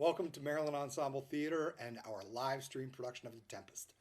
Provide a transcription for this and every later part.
Welcome to Maryland Ensemble Theater and our live stream production of The Tempest.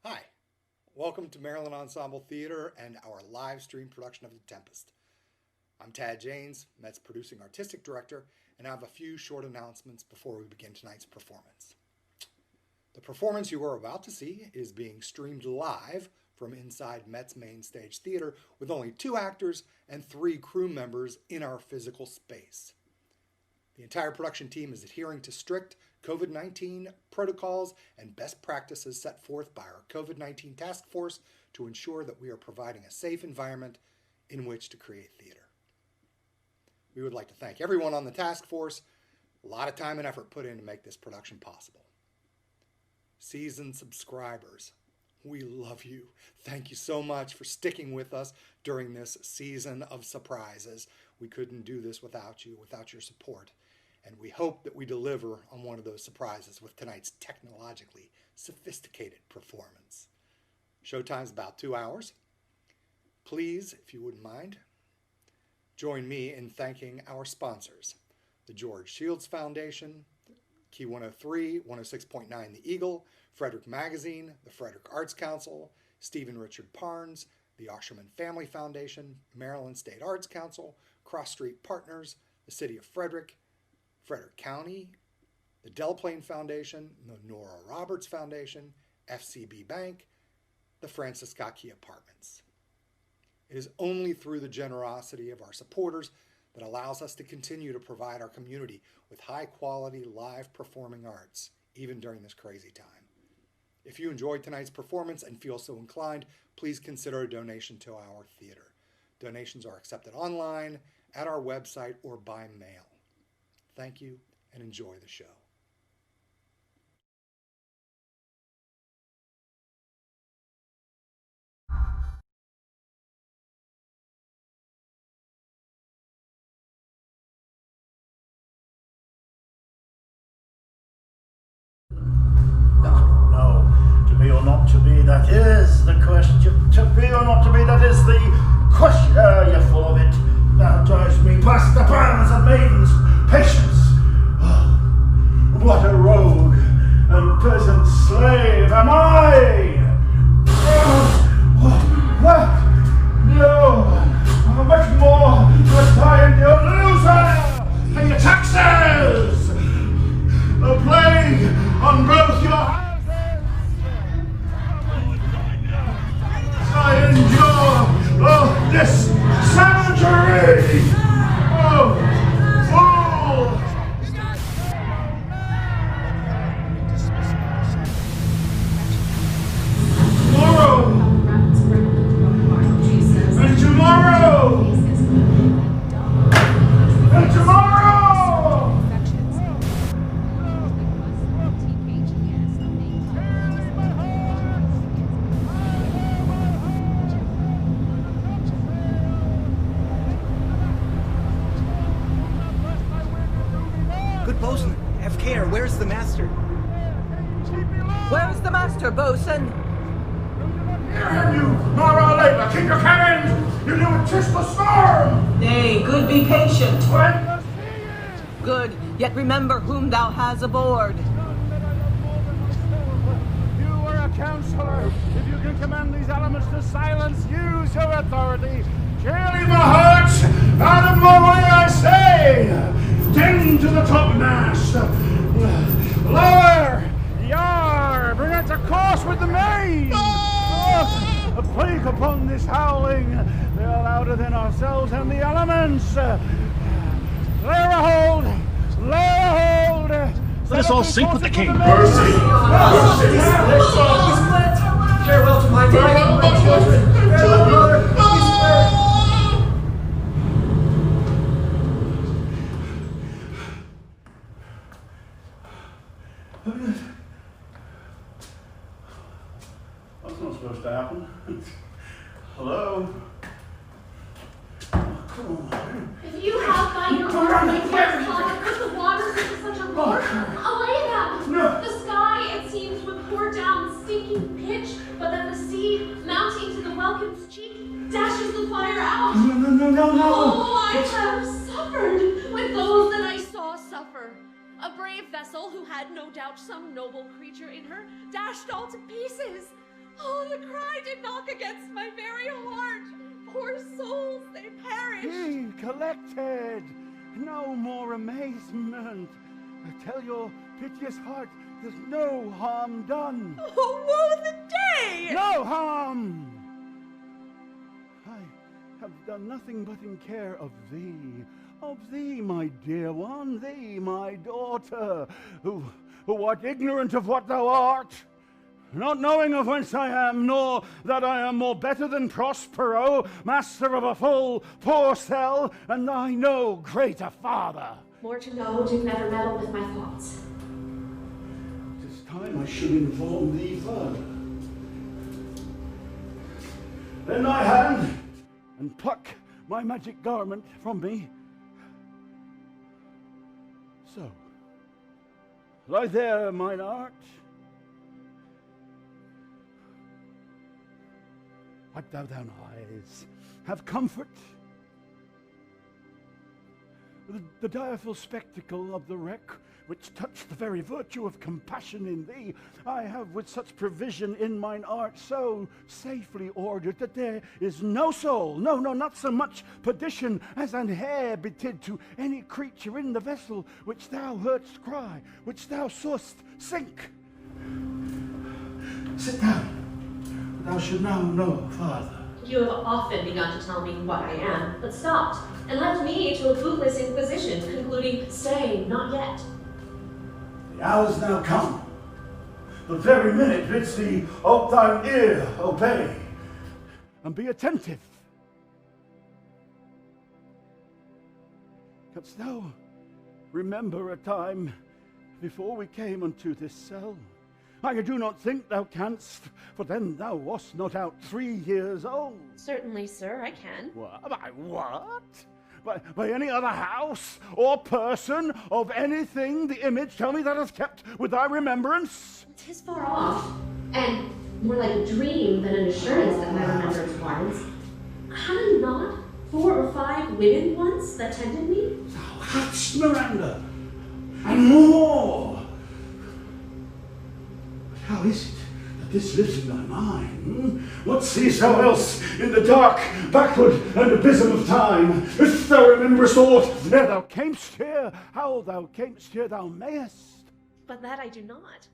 Hi, welcome to Maryland Ensemble Theater and our live stream production of The Tempest. I'm Tad Janes, Met's producing artistic director, and I have a few short announcements before we begin tonight's performance. The performance you are about to see is being streamed live from inside Met's main stage theater with only 2 actors and 3 crew members in our physical space. The entire production team is adhering to strict COVID-19 protocols and best practices set forth by our COVID-19 task force to ensure that we are providing a safe environment in which to create theater. We would like to thank everyone on the task force. A lot of time and effort put in to make this production possible. Seasoned subscribers, we love you. Thank you so much for sticking with us during this season of surprises. We couldn't do this without you, without your support. And we hope that we deliver on one of those surprises with tonight's technologically sophisticated performance. Showtime's about 2 hours. Please, if you wouldn't mind, join me in thanking our sponsors, the George Shields Foundation, Key 103, 106.9 The Eagle, Frederick Magazine, the Frederick Arts Council, Stephen Richard Parnes, the Osherman Family Foundation, Maryland State Arts Council, Cross Street Partners, the City of Frederick County, the Delaplane Foundation, the Nora Roberts Foundation, FCB Bank, the Francis Scott Key Apartments. It is only through the generosity of our supporters that allows us to continue to provide our community with high-quality live performing arts, even during this crazy time. If you enjoyed tonight's performance and feel so inclined, please consider a donation to our theater. Donations are accepted online, at our website, or by mail. Thank you, and enjoy the show. No, to be or not to be, that is the question. To be or not to be, that is the question. You're full of it. That drives me past the bounds of maidens' patience. Oh, what a rogue and peasant slave am I! What? No! Much more must I endure, loser! Pay your taxes! A plague on both your houses! I endure this savagery! Oh, fool! Tomorrow! And tomorrow! And tomorrow! Good bosun, have care. Where's the master? Where's the master, bosun? Here you, Mara Labor, keep your cannons! You knew it 'tis the storm! Nay, good, be patient. When the sea is... Good, yet remember whom thou has aboard. You are a counselor. If you can command these elements to silence, use your authority. Carry my heart out of my way, I say! Tend to the upon this howling. They are louder than ourselves and the elements. Lay a hold! Lay a hold! Let us all sink with the king. Mercy! Farewell to my wife and my children. Farewell, mother. That's not supposed to happen. Hello? Come on. If you have by your arm my dear father put the waters into such a roar, allay them. No. The sky, it seems, would pour down stinking pitch, but then the sea, mounting to the welcome's cheek, dashes the fire out. No. Oh, I have suffered with those that I saw suffer. A brave vessel who had no doubt some noble creature in her, dashed all to pieces. Oh, the cry did knock against my very heart. Poor souls, they perish. Be collected. No more amazement. I tell your piteous heart, there's no harm done. Oh, woe the day! No harm. I have done nothing but in care of thee, my dear one, thee, my daughter, who art ignorant of what thou art, not knowing of whence I am, nor that I am more better than Prospero, master of a full poor cell, and thy no greater father. More to know, do never meddle with my thoughts. Tis time I should inform thee further. Lend thy hand, and pluck my magic garment from me. So, lie there, mine art. Wipe thou thine eyes, have comfort. The direful spectacle of the wreck, which touched the very virtue of compassion in thee, I have with such provision in mine art so safely ordered that there is no soul, no, not so much perdition as an hair betid to any creature in the vessel which thou heardst cry, which thou saw'st sink. Sit down, thou should now know farther. You have often begun to tell me what I am, but stopped, and left me to a bootless inquisition, concluding, stay, not yet. The hour's now come. The very minute bids thee, ope thine ear, obey, and be attentive. Canst thou remember a time before we came unto this cell? I do not think thou canst, for then thou wast not out 3 years old. Certainly, sir, I can. What? By what? By any other house or person of anything the image, tell me, that is kept with thy remembrance? 'Tis far off, and more like a dream than an assurance that my remembrance warrants. Had I not 4 or 5 women once that tended me? Thou hadst, Miranda, and more. How is it that this lives in thy mind? What seest thou else in the dark, backward, and abysm of time? If thou rememberest aught, ere thou camest here, how thou camest here thou mayest. But that I do not.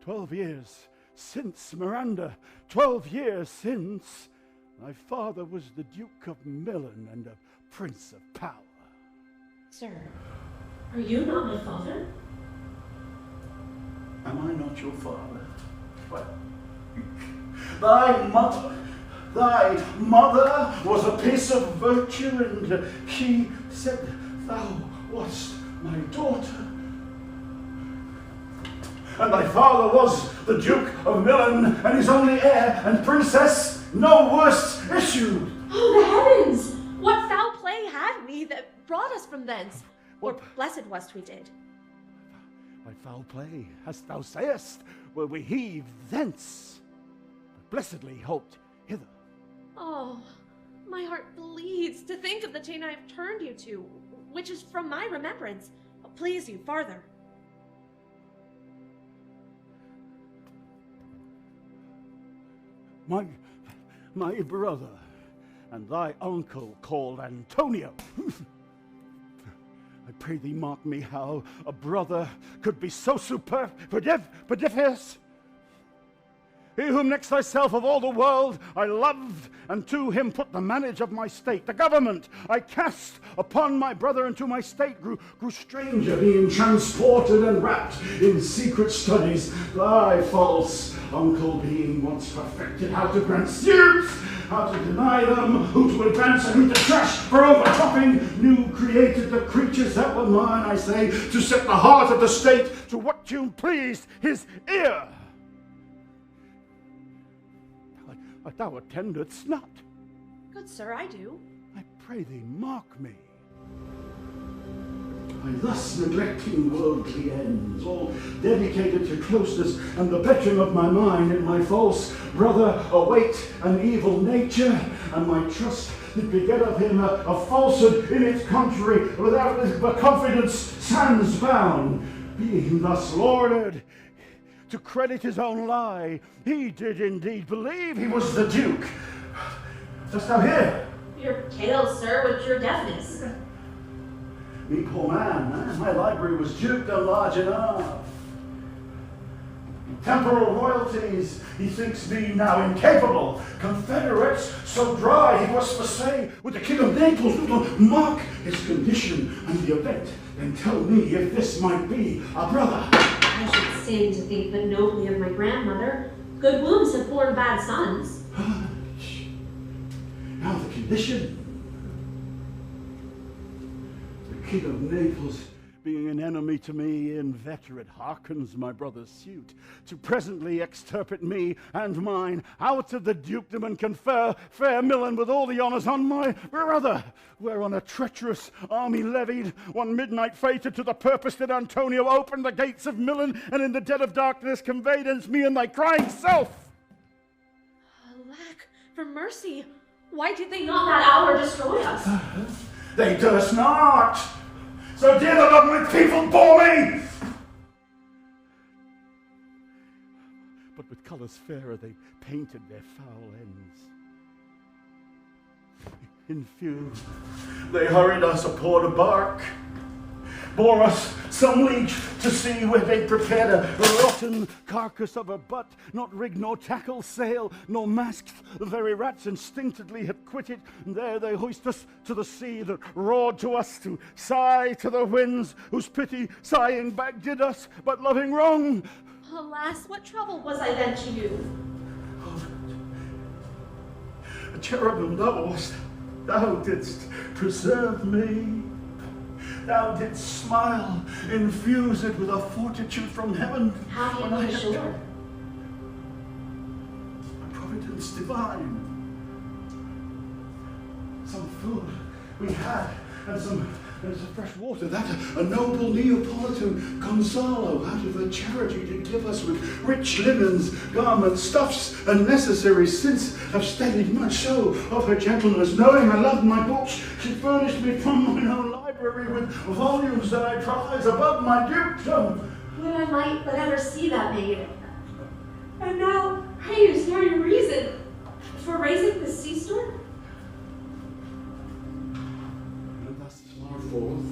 12 years since, Miranda, 12 years since, thy father was the Duke of Milan and a prince of power. Sir, are you not my father? Am I not your father? What? Thy mother was a piece of virtue, and she said thou wast my daughter. And thy father was the Duke of Milan, and his only heir and princess, no worse issued. Oh, the heavens! What foul play had we that brought us from thence? Or blessed wast we did. By foul play, as thou sayest, were we heaved thence, but blessedly hoped hither. Oh, my heart bleeds to think of the chain I have turned you to, which is from my remembrance. Please you farther. My brother, and thy uncle called Antonio. I pray thee mark me how a brother could be so superfluous. he whom next thyself of all the world I loved, and to him put the manage of my state, the government I cast upon my brother, and to my state grew stranger, being transported and wrapped in secret studies, thy false uncle being once perfected how to grant suits, how to deny them, who to advance and who to trash, for overtopping new created the creatures that were mine, I say, to set the heart of the state to what tune pleased his ear. Thou attendest not. Good sir, I do. I pray thee, mark me. By thus neglecting worldly ends, all dedicated to closeness and the bettering of my mind in my false brother await an evil nature, and my trust did beget of him a falsehood in its contrary, without the confidence sans bound. Being thus lauded, to credit his own lie, he did indeed believe he was the Duke. Dost thou hear? Your tale, sir, with your deafness. Me poor man, my library was duped and large enough. Temporal royalties, he thinks me now incapable. Confederates, so dry he was to say, with the King of Naples, to mark his condition and the event, and tell me if this might be a brother. I should sin to think but nobly of my grandmother. Good wombs have borne bad sons. Hush. Now the condition. The King of Naples, being an enemy to me, inveterate, hearkens my brother's suit, to presently extirpate me and mine out of the dukedom, and confer fair Milan with all the honours on my brother, whereon a treacherous army levied, one midnight fated to the purpose that Antonio opened the gates of Milan, and in the dead of darkness conveyed unto me and thy crying self. Alack, for mercy, why did they not that hour destroy us? They durst not. So dear the love my people bore me. But with colours fairer they painted their foul ends. In few, they hurried us aboard a bark, bore us some league to sea, where they prepared a rotten carcass of a butt, not rig nor tackle, sail nor mast. The very rats instinctively had quitted, and there they hoist us to the sea that roared to us to sigh to the winds, whose pity sighing back did us but loving wrong. Alas, what trouble was I then to you? A cherubim thou wast, thou didst preserve me. Thou didst smile, infuse it with a fortitude from heaven. How when can I be had sure? a providence divine. Some food we had, and some fresh water, that a noble Neapolitan Gonzalo out of her charity did give us, with rich linens, garments, stuffs, and necessaries, since have studied much so of her gentleness. Knowing I loved my books, she furnished me from mine own library with volumes that I prize above my dukedom. Would I might but ever see that maid. And now, pray you spare your reason for raising the sea storm? Forth,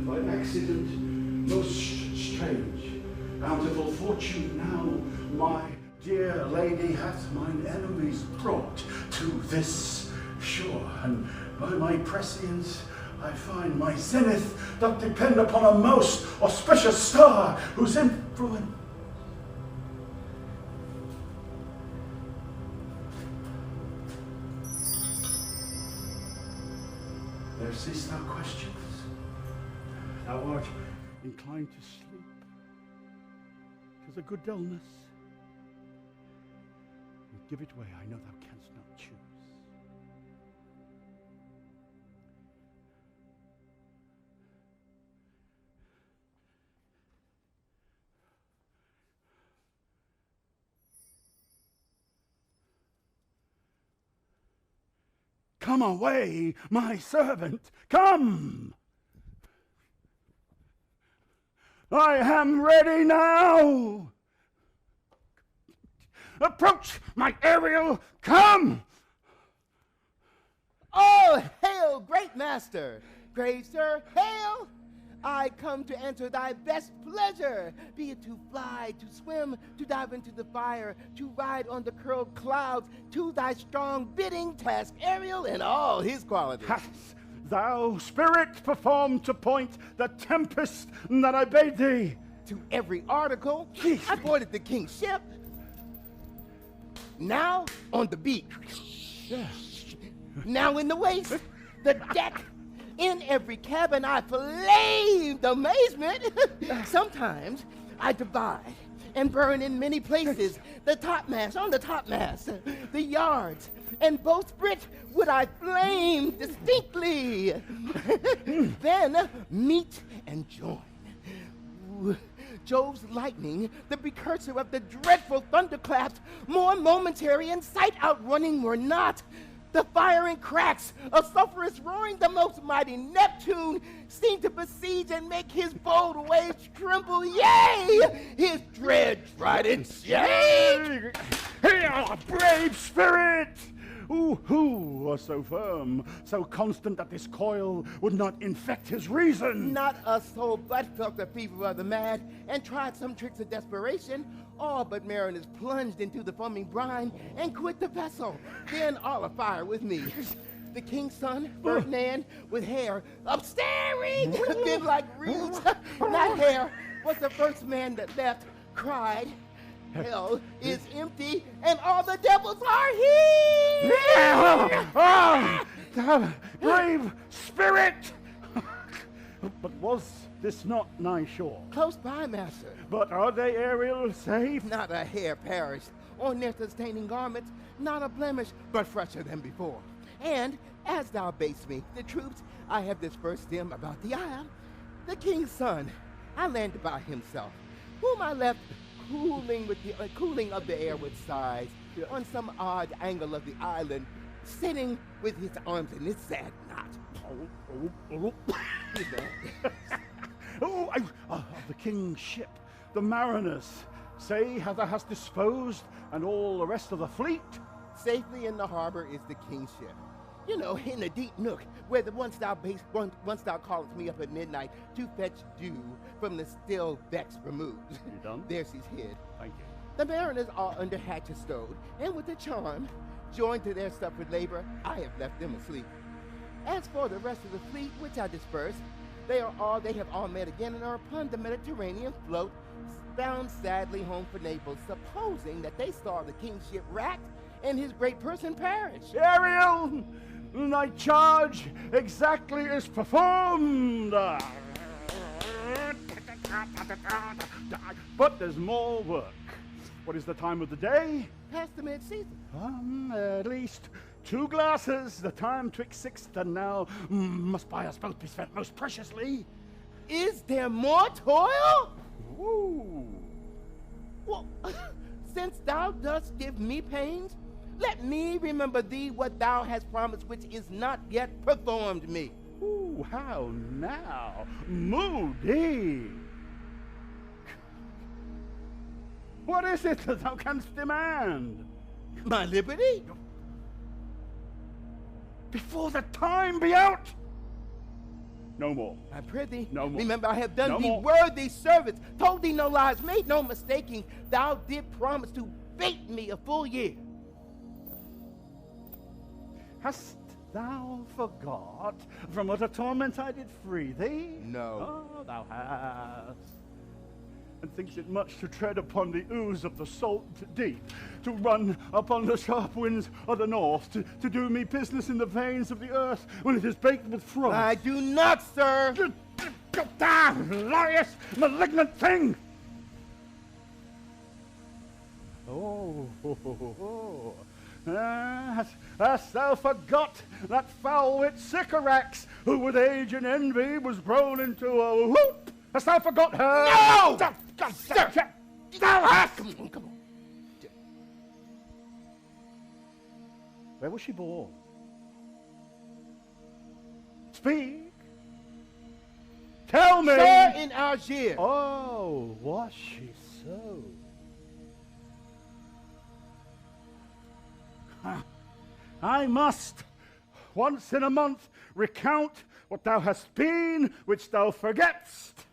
by accident most strange, bountiful fortune now, my dear lady hath mine enemies brought to this shore, and by my prescience I find my zenith doth depend upon a most auspicious star, whose influence there cease thou questions. Thou art inclined to sleep. 'Tis a good dullness. Give it way, I know thou canst not choose. Come away, my servant, come! I am ready now! Approach, my Ariel, come! Oh, hail, great master! Great sir, hail! I come to answer thy best pleasure, be it to fly, to swim, to dive into the fire, to ride on the curled clouds, to thy strong bidding, task Ariel and all his qualities. Hast thou, spirit, performed to point the tempest that I bade thee? To every article, I boarded the king's ship. Now on the beach. Now in the waist, the deck. In every cabin I flamed amazement. Sometimes I divide and burn in many places. The topmast, on the topmast, the yards, and bowsprit would I flame distinctly. Then meet and join. Jove's lightning, the precursor of the dreadful thunderclaps, more momentary and sight outrunning were not. The firing cracks, a sulphurous roaring, the most mighty Neptune seemed to besiege and make his bold waves tremble, yea, his dread trident shake. Hey, brave spirit! Who was so firm, so constant that this coil would not infect his reason? Not a soul but felt the fever of the mad, and tried some tricks of desperation. All but mariners plunged into the foaming brine and quit the vessel. Then all afire with me. The king's son, Ferdinand, with hair upstaring, thin like reeds, not hair, was the first man that left, cried, hell is empty, and all the devils are here! Oh, brave spirit! But was this not nigh shore? Close by, master. But are they, Ariel, safe? Not a hair perished. On their sustaining garments, not a blemish, but fresher than before. And, as thou badest me, the troops, I have dispersed them about the isle. The king's son, I landed by himself, whom I left cooling with the cooling of the air with sighs, on some odd angle of the island, sitting with his arms in his sad knot. Of the king's ship, the mariners, say how thou hast disposed, and all the rest of the fleet? Safely in the harbor is the king's ship. You know, in a deep nook, where once thou callest me up at midnight to fetch dew from the still vex removed. You done? There she's hid. Thank you. The mariners are under hatches stowed, and with a charm, joined to their suffered labor, I have left them asleep. As for the rest of the fleet, which I dispersed, they have all met again and are upon the Mediterranean float, bound sadly home for Naples, supposing that they saw the king's ship wrecked and his great person perish. Ariel, thy charge exactly is performed. But there's more work. What is the time of the day? Past the mid-season. At least 2 glasses. The time twixt 6th and now must by us both be spent most preciously. Is there more toil? Ooh. Well, since thou dost give me pains, let me remember thee what thou hast promised, which is not yet performed me. Ooh, how now? Moody! What is it that thou canst demand? My liberty? Before the time be out? No more. I prithee, No more. remember I have done No thee more. worthy service, told thee no lies, made no mistaking. Thou did promise to bait me a full year. Hast thou forgot from what a torment I did free thee? No. Oh, thou hast. And thinks it much to tread upon the ooze of the salt deep, to run upon the sharp winds of the north, to do me business in the veins of the earth when it is baked with frost. I do not, sir. Go down, glorious, malignant thing! Hast thou forgot that foul-wit Sycorax, who with age and envy was grown into a whoop? Hast thou forgot her? No! Sir! Thou hast! Come on. Where was she born? Speak! Tell me! Sir, in Algiers. Oh, was she so? I must, once in a month, recount what thou hast been, which thou forgetst.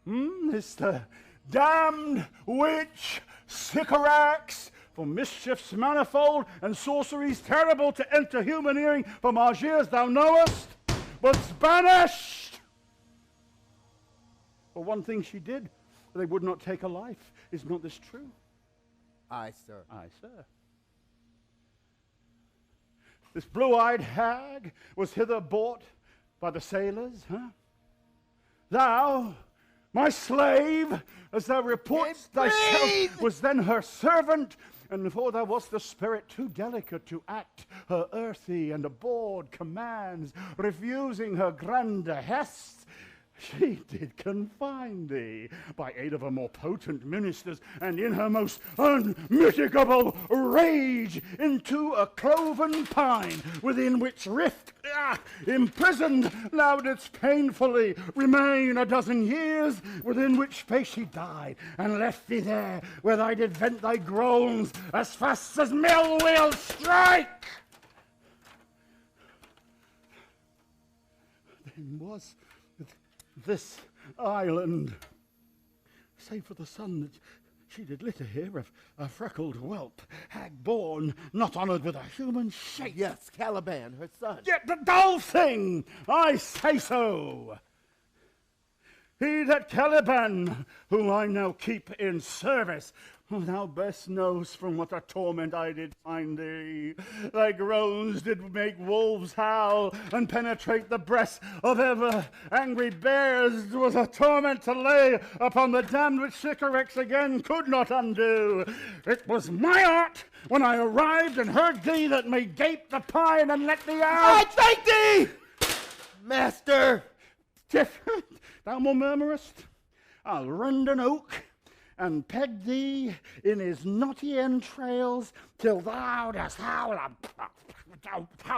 Is the damned witch Sycorax, for mischiefs manifold and sorceries terrible to enter human hearing from our years thou knowest, was banished. For one thing she did, they would not take her life. Is not this true? Aye, sir. Aye, sir. This blue-eyed hag was hither brought by the sailors, Thou, my slave, as thou reportst thyself, was then her servant, and for thou wast the spirit too delicate to act her earthy and abhorred commands, refusing her grander hests, she did confine thee by aid of her more potent ministers, and in her most unmitigable rage into a cloven pine, within which rift, imprisoned, thou didst painfully remain a dozen years, within which space she died, and left thee there, where thou did vent thy groans as fast as mill wheels strike. Then was this island, save for the son that she did litter here, of a freckled whelp, hag-born, not honoured with a human shape. Yes, Caliban, her son. Yet the dull thing, I say so. He that Caliban, whom I now keep in service, thou best knowest from what a torment I did find thee. Thy groans did make wolves howl and penetrate the breasts of ever angry bears. 'Twas a torment to lay upon the damned which Sycorax again could not undo. It was my art when I arrived and heard thee that made gape the pine and let thee out. I thank thee, master. Thou more murmurest? I'll rend an oak and peg thee in his knotty entrails till thou dost howl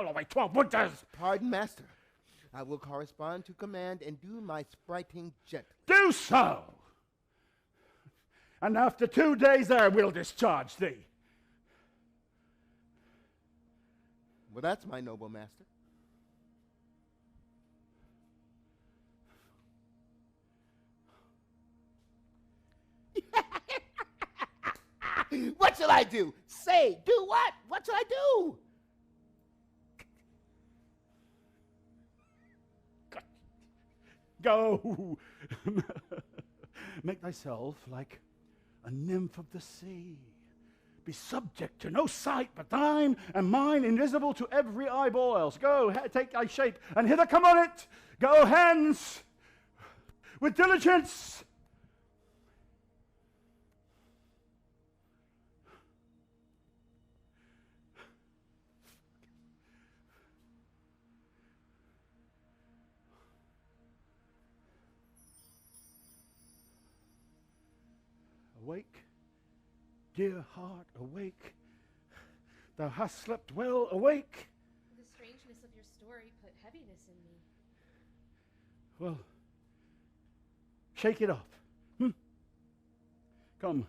away 12 winters. Pardon, master. I will correspond to command and do my spriting gently. Do so, and after 2 days there will discharge thee. Well, that's my noble master. What shall I do? Say, do what? What shall I do? Go. Make thyself like a nymph of the sea. Be subject to no sight but thine and mine, invisible to every eyeball else. Go, take thy shape, and hither come on it. Go hence with diligence. Awake, dear heart, awake. Thou hast slept well, awake. The strangeness of your story put heaviness in me. Well, shake it off. Come,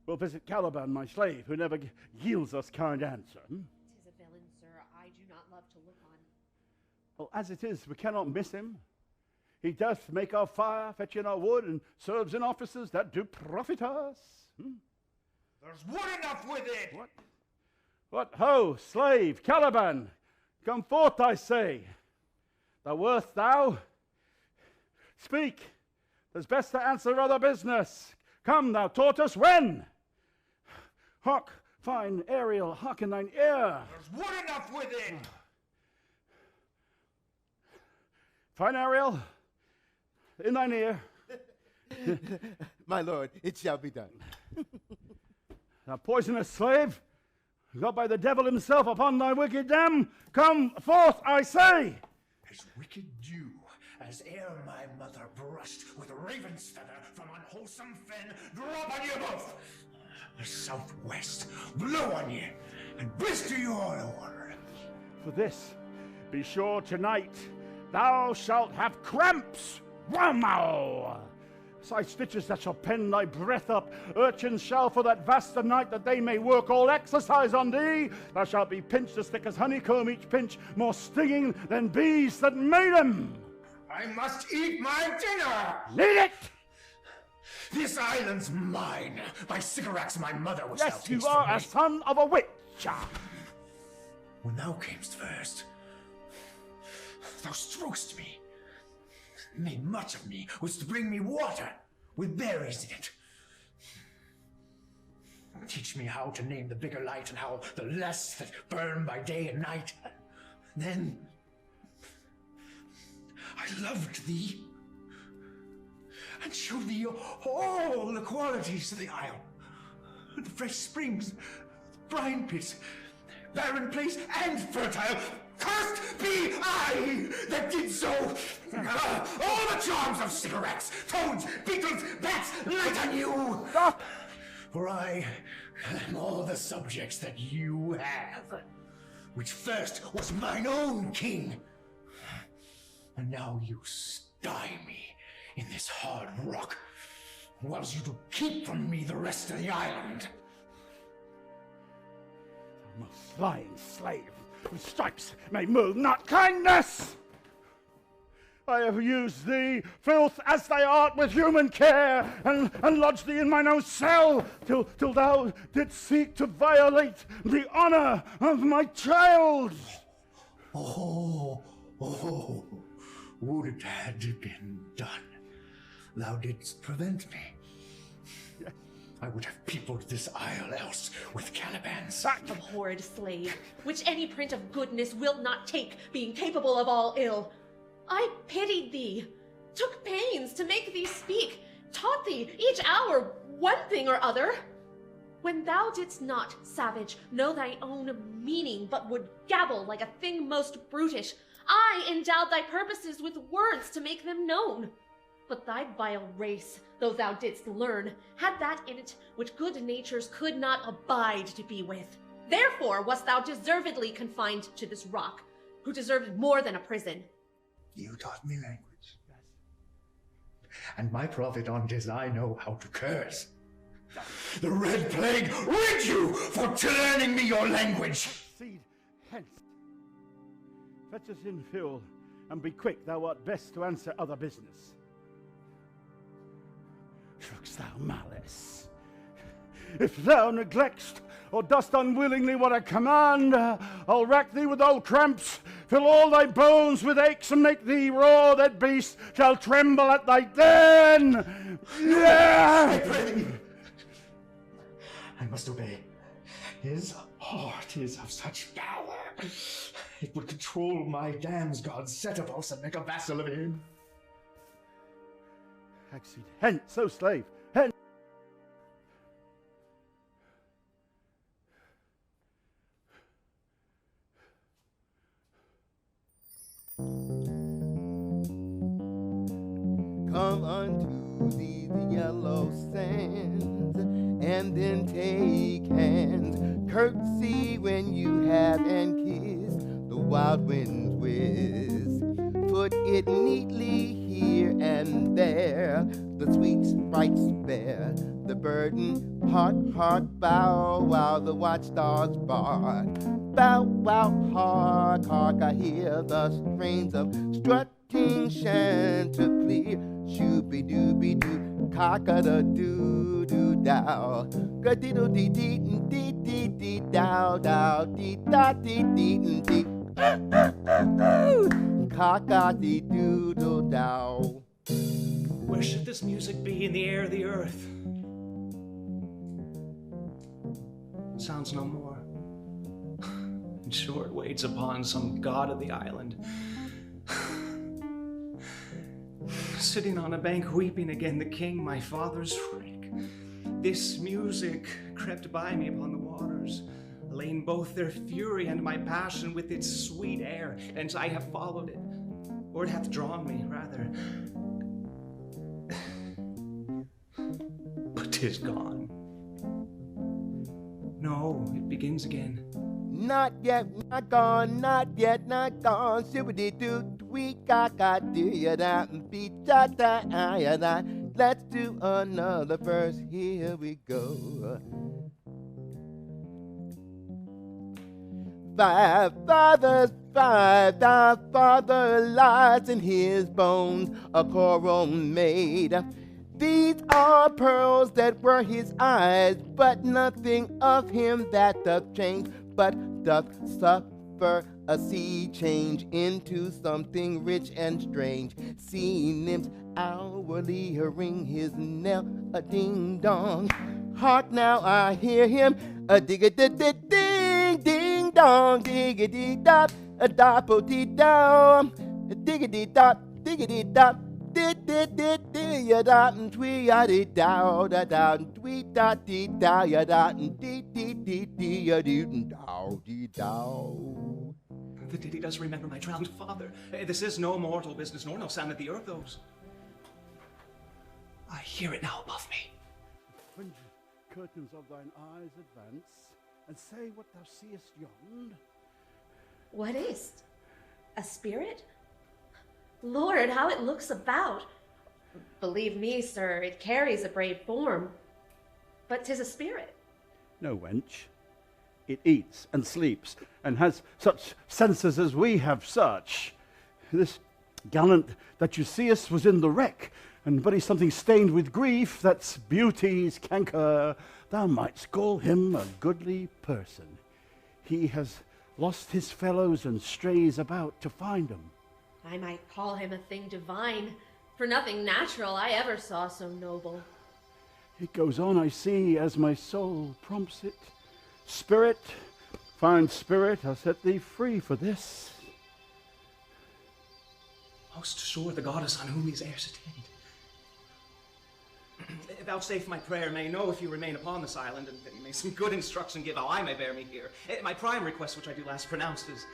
we'll visit Caliban, my slave, who never yields us kind answer. 'Tis a villain, sir, I do not love to look on. Well, as it is, we cannot miss him. He doth make our fire, fetch in our wood, and serves in offices that do profit us. There's wood enough with it! What, ho, slave, Caliban, come forth, I say. Thou worth thou? Speak, 'tis best to answer other business. Come, thou tortoise, when? Hark, fine Ariel, hark in thine ear. There's wood enough with it! Fine Ariel, in thine ear. My lord, it shall be done. Thou poisonous slave, got by the devil himself upon thy wicked dam, come forth, I say. As wicked dew, as ere my mother brushed with raven's feather from unwholesome fen, drop on you both. The southwest blow on you and blister you all over. For this, be sure tonight thou shalt have cramps. Whammo! Sigh stitches that shall pen thy breath up. Urchins shall for that vast a night that they may work all exercise on thee. Thou shalt be pinched as thick as honeycomb, each pinch more stinging than bees that made 'em. I must eat my dinner! Need it! This island's mine. By Sycorax, my mother was Yes, you are a son of a witch. When thou camest first, thou strokest me, made much of me, was to bring me water with berries in it. Teach me how to name the bigger light and how the less that burn by day and night. Then I loved thee and showed thee all the qualities of the isle. The fresh springs, brine pits, barren place, and fertile. Cursed be I that did so! All the charms of Sycorax, toads, beetles, bats, light on you! Stop! For I am all the subjects that you have, which first was mine own king. And now you sty me in this hard rock, whilst you do keep from me the rest of the island. Thou most lying slave, with stripes may move not kindness. I have used thee, filth as thou art, with human care, and lodged thee in mine own cell, till thou didst seek to violate the honor of my child. Oh, would it had been done. Thou didst prevent me. Yes. I would have peopled this isle else with Calibans. Abhorred slave, which any print of goodness will not take, being capable of all ill. I pitied thee, took pains to make thee speak, taught thee each hour one thing or other. When thou didst not, savage, know thy own meaning, but would gabble like a thing most brutish, I endowed thy purposes with words to make them known. But thy vile race, though thou didst learn, had that in it which good natures could not abide to be with. Therefore wast thou deservedly confined to this rock, who deserved more than a prison. You taught me language. And my profit on 'tis I know how to curse. The Red Plague rid you for learning me your language! Seed, hence. Fetch us in, Phil, and be quick, thou art best to answer other business. Shouldst thou malice? If thou neglect'st, or dost unwillingly what I command, I'll rack thee with old cramps, fill all thy bones with aches, and make thee roar that beast shall tremble at thy den. I pray thee. I must obey. His heart is of such power. It would control my damn's god Setebos and make a vassal of him. Accede hence, O slave, hence. Come unto these yellow sands, and then take hands. Curtsy when you have and kiss the wild winds whiz. Put it neatly here and there, the sweet sprites spare. The burden, heart, bow, while the watchstars bark. Bow, wow, hark, I hear the strains of strutting chanticleer. Shooby-dooby-doo, cock-a-da-doo-doo-dow. Ga-dee-doo-dee-dee-dee-dee-dow-dow, dee-da-dee-dee-dee. Cock-a-dee-doo-doo-dow. Where should this music be in the air of the earth? Sounds no more. In short, waits upon some god of the island. Sitting on a bank weeping again, the king, my father's freak. This music crept by me upon the waters, allaying both their fury and my passion with its sweet air, and I have followed it, or it hath drawn me, rather. But 'tis gone. No, it begins again. Not yet, not gone, not yet, not gone. Shibbity doo, tweet, gaga, do ya da, beat, da, da, ya da. let's do another verse. Here we go. 5 fathers, 5, thy father lies in his bones, a coral made. These are pearls that were his eyes, but nothing of him that doth change, but doth suffer a sea change into something rich and strange. Sea nymphs hourly ring his knell, a ding dong. Hark now, I hear him, a dig-a-ding, ding dong, diggity-dop, a dop-o-dee-dom, diggity-dop, diggity-dop, did-did-did-dee-ya-dot, and twee-ya-dee-dow, da-dow, and tweet-dot-dee-dow, ya-dot, and dee-dee-dee-dee-ya-doo-dow, dee-dow. The ditty does remember my drowned father. This is no mortal business, nor no sound that the earth owes. I hear it now above me. When curtains of thine eyes advance, and say what thou seest yond. What is't? A spirit? Lord, how it looks about! Believe me, sir, it carries a brave form, but 'tis a spirit. No, wench. It eats and sleeps, and has such senses as we have such. This gallant that you seest was in the wreck, and but he's something stained with grief, that's beauty's canker. Thou mightst call him a goodly person. He has lost his fellows and strays about to find them. I might call him a thing divine, for nothing natural I ever saw so noble. It goes on, I see, as my soul prompts it. Spirit, fine spirit, I'll set thee free for this. Most sure the goddess on whom these airs attend. Vouchsafe my prayer may know if you remain upon this island, and that you may some good instruction give how I may bear me here. My prime request, which I do last pronounced, is,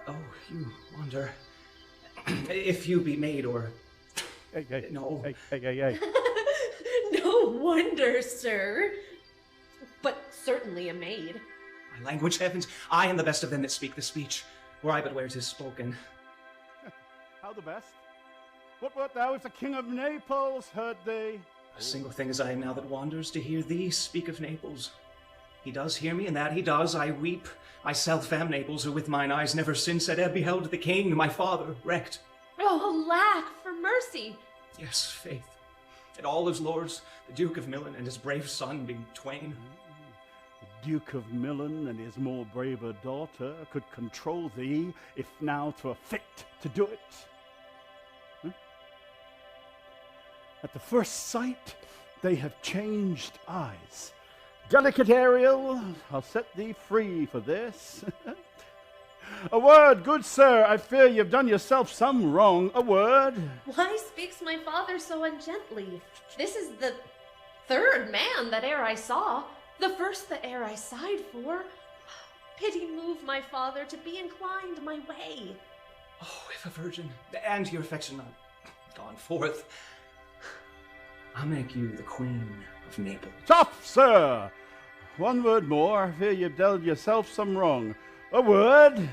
oh, you wonder, if you be maid or... Hey. No. Hey. No wonder, sir. But certainly a maid. My language, heavens, I am the best of them that speak the speech, were I but where 'tis spoken. How the best? What wert thou if the king of Naples heard thee? A single thing as I am now that wanders, to hear thee speak of Naples. He does hear me, and that he does, I weep. Myself am Naples, who with mine eyes never since had e'er beheld the king, my father, wrecked. Oh, alack, for mercy! Yes, faith. And all his lords, the Duke of Milan and his brave son being twain. The Duke of Milan and his more braver daughter could control thee, if now 'twere fit to do it. At the first sight, they have changed eyes. Delicate Ariel, I'll set thee free for this. A word, good sir, I fear you've done yourself some wrong. A word. Why speaks my father so ungently? This is the third man that e'er I saw, the first that e'er I sighed for. Pity move my father to be inclined my way. Oh, if a virgin, and your affection not gone forth, I'll make you the queen of Naples. Stop, sir! One word more, I fear you've dealt yourself some wrong. A word.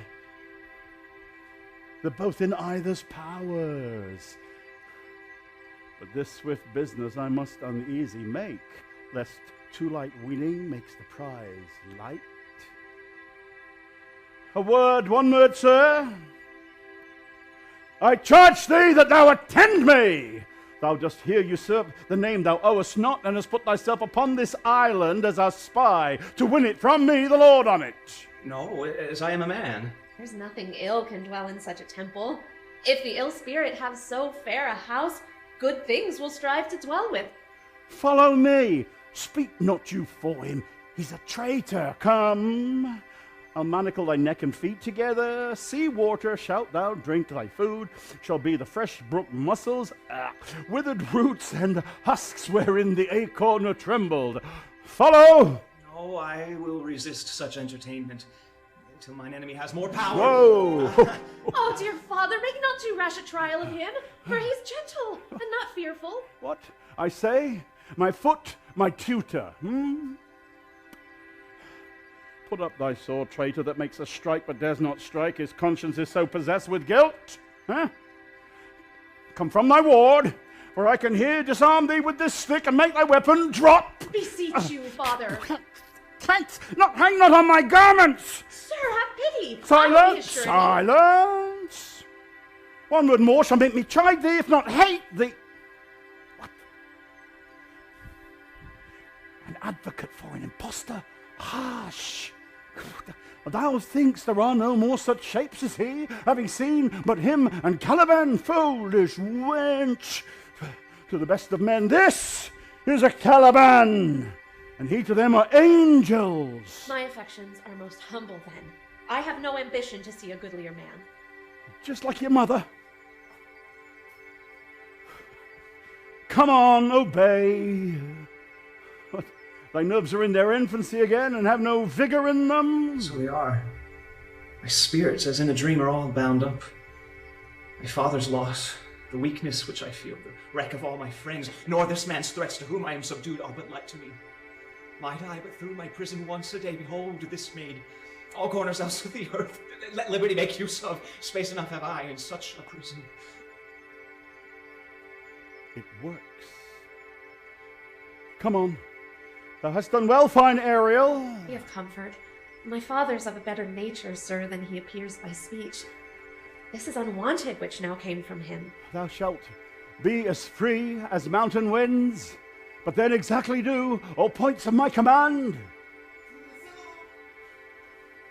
They're both in either's powers. But this swift business I must uneasy make, lest too light winning makes the prize light. A word, one word, sir. I charge thee that thou attend me. Thou dost here usurp the name thou owest not, and hast put thyself upon this island as a spy, to win it from me, the lord on it. No, as I am a man. There's nothing ill can dwell in such a temple. If the ill spirit have so fair a house, good things will strive to dwell with. Follow me. Speak not you for him. He's a traitor. Come. I'll manacle thy neck and feet together. Sea water shalt thou drink. Thy food shall be the fresh brook mussels, withered roots, and husks wherein the acorn trembled. Follow! No, I will resist such entertainment until mine enemy has more power. Whoa! Oh, dear father, make not too rash a trial of him, for he's gentle and not fearful. What? I say? My foot, my tutor. Put up thy sword, traitor, that makes us strike but dares not strike. His conscience is so possessed with guilt. Come from thy ward, for I can here disarm thee with this stick and make thy weapon drop. Beseech you, father. Thanks, hang not on my garments. Sir, have pity. Silence, silence. One word more shall make me chide thee, if not hate thee. What? An advocate for an impostor? Hush. Thou thinkst there are no more such shapes as he, having seen but him and Caliban, foolish wench. To the best of men, this is a Caliban, and he to them are angels. My affections are most humble then. I have no ambition to see a goodlier man. Just like your mother. Come on, obey. What? Thy nerves are in their infancy again and have no vigor in them? So they are. My spirits, as in a dream, are all bound up. My father's loss, the weakness which I feel, the wreck of all my friends, nor this man's threats to whom I am subdued are but light to me. Might I but through my prison once a day behold this maid, all corners else of the earth, let liberty make use of, space enough have I in such a prison. It works. Come on. Thou hast done well, fine Ariel. Be of comfort. My father's of a better nature, sir, than he appears by speech. This is unwanted which now came from him. Thou shalt be as free as mountain winds, but then exactly do all points of my command.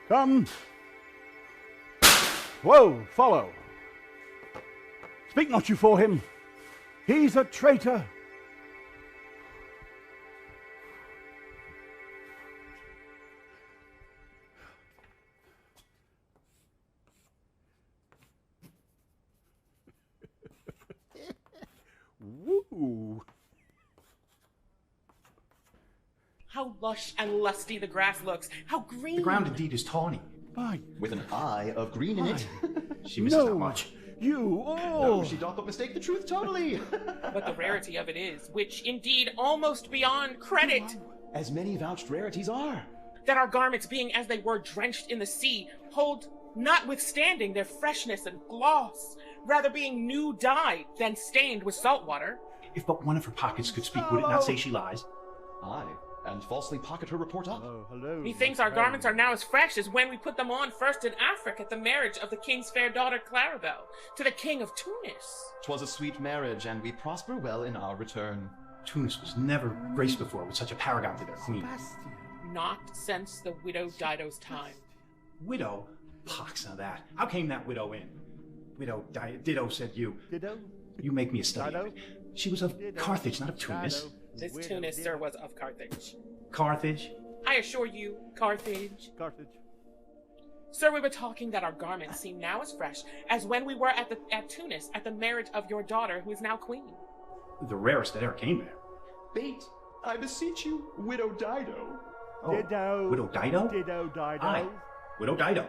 Come. Whoa, follow. Speak not you for him. He's a traitor. Woo. How lush and lusty the grass looks. How green. The ground indeed is tawny. Aye. With an eye of green in it. She misses that much. You, No, she doth but mistake the truth totally. But the rarity of it is, which indeed almost beyond credit, As many vouched rarities are. that our garments being as they were drenched in the sea, hold notwithstanding their freshness and gloss, rather being new dyed than stained with salt water. If but one of her pockets could speak, would it not say she lies? Aye, and falsely pocket her report up. Oh, hello. Methinks our garments are now as fresh as when we put them on first in Africa at the marriage of the king's fair daughter Clarabelle to the king of Tunis. 'Twas a sweet marriage, and we prosper well in our return. Tunis was never graced before with such a paragon to their queen. Not since the widow Dido's time. Widow? Pox on that. How came that widow in? Widow Dido, said you. Dido? You make me a study Dido? of it. She was of Carthage, not of Tunis. Dido. This Tunis, sir, was of Carthage. Carthage? I assure you, Carthage. Carthage. Sir, we were talking that our garments seem now as fresh as when we were at Tunis at the marriage of your daughter, who is now queen. The rarest that ever came there. Bait, I beseech you, widow Dido. Oh, Dido. Widow Dido? Dido, Dido. Aye, Widow Dido.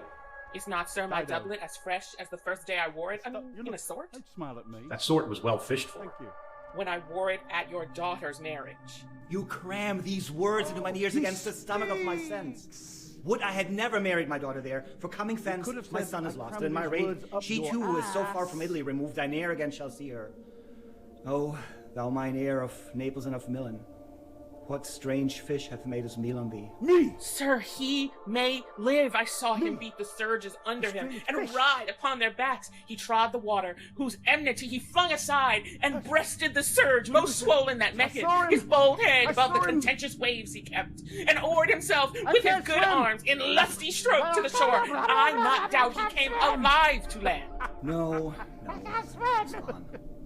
Is not, sir, my Dido. doublet as fresh as the first day I wore it? I mean, You in a look- sort. Don't smile at me. That sort was well fished for. Thank you. When I wore it at your daughter's marriage. You cram these words into mine ears against the stomach of my sense. Would I had never married my daughter there, for coming thence, could have my said, son is "I lost, cram and my these rate, words up she your too who is so far ass." from Italy removed, I ne'er again shall see her. Oh, thou mine heir of Naples and of Milan, what strange fish hath made his meal on thee? Me! Sir, he may live. I saw him beat the surges under him strange and fish. ride upon their backs. He trod the water, whose enmity he flung aside and breasted the surge most swollen that met him. saw him. His bold head I above the saw him. contentious waves he kept, and oared himself with his can't good swim. arms in lusty stroke to the shore. I not doubt he came alive to land. No,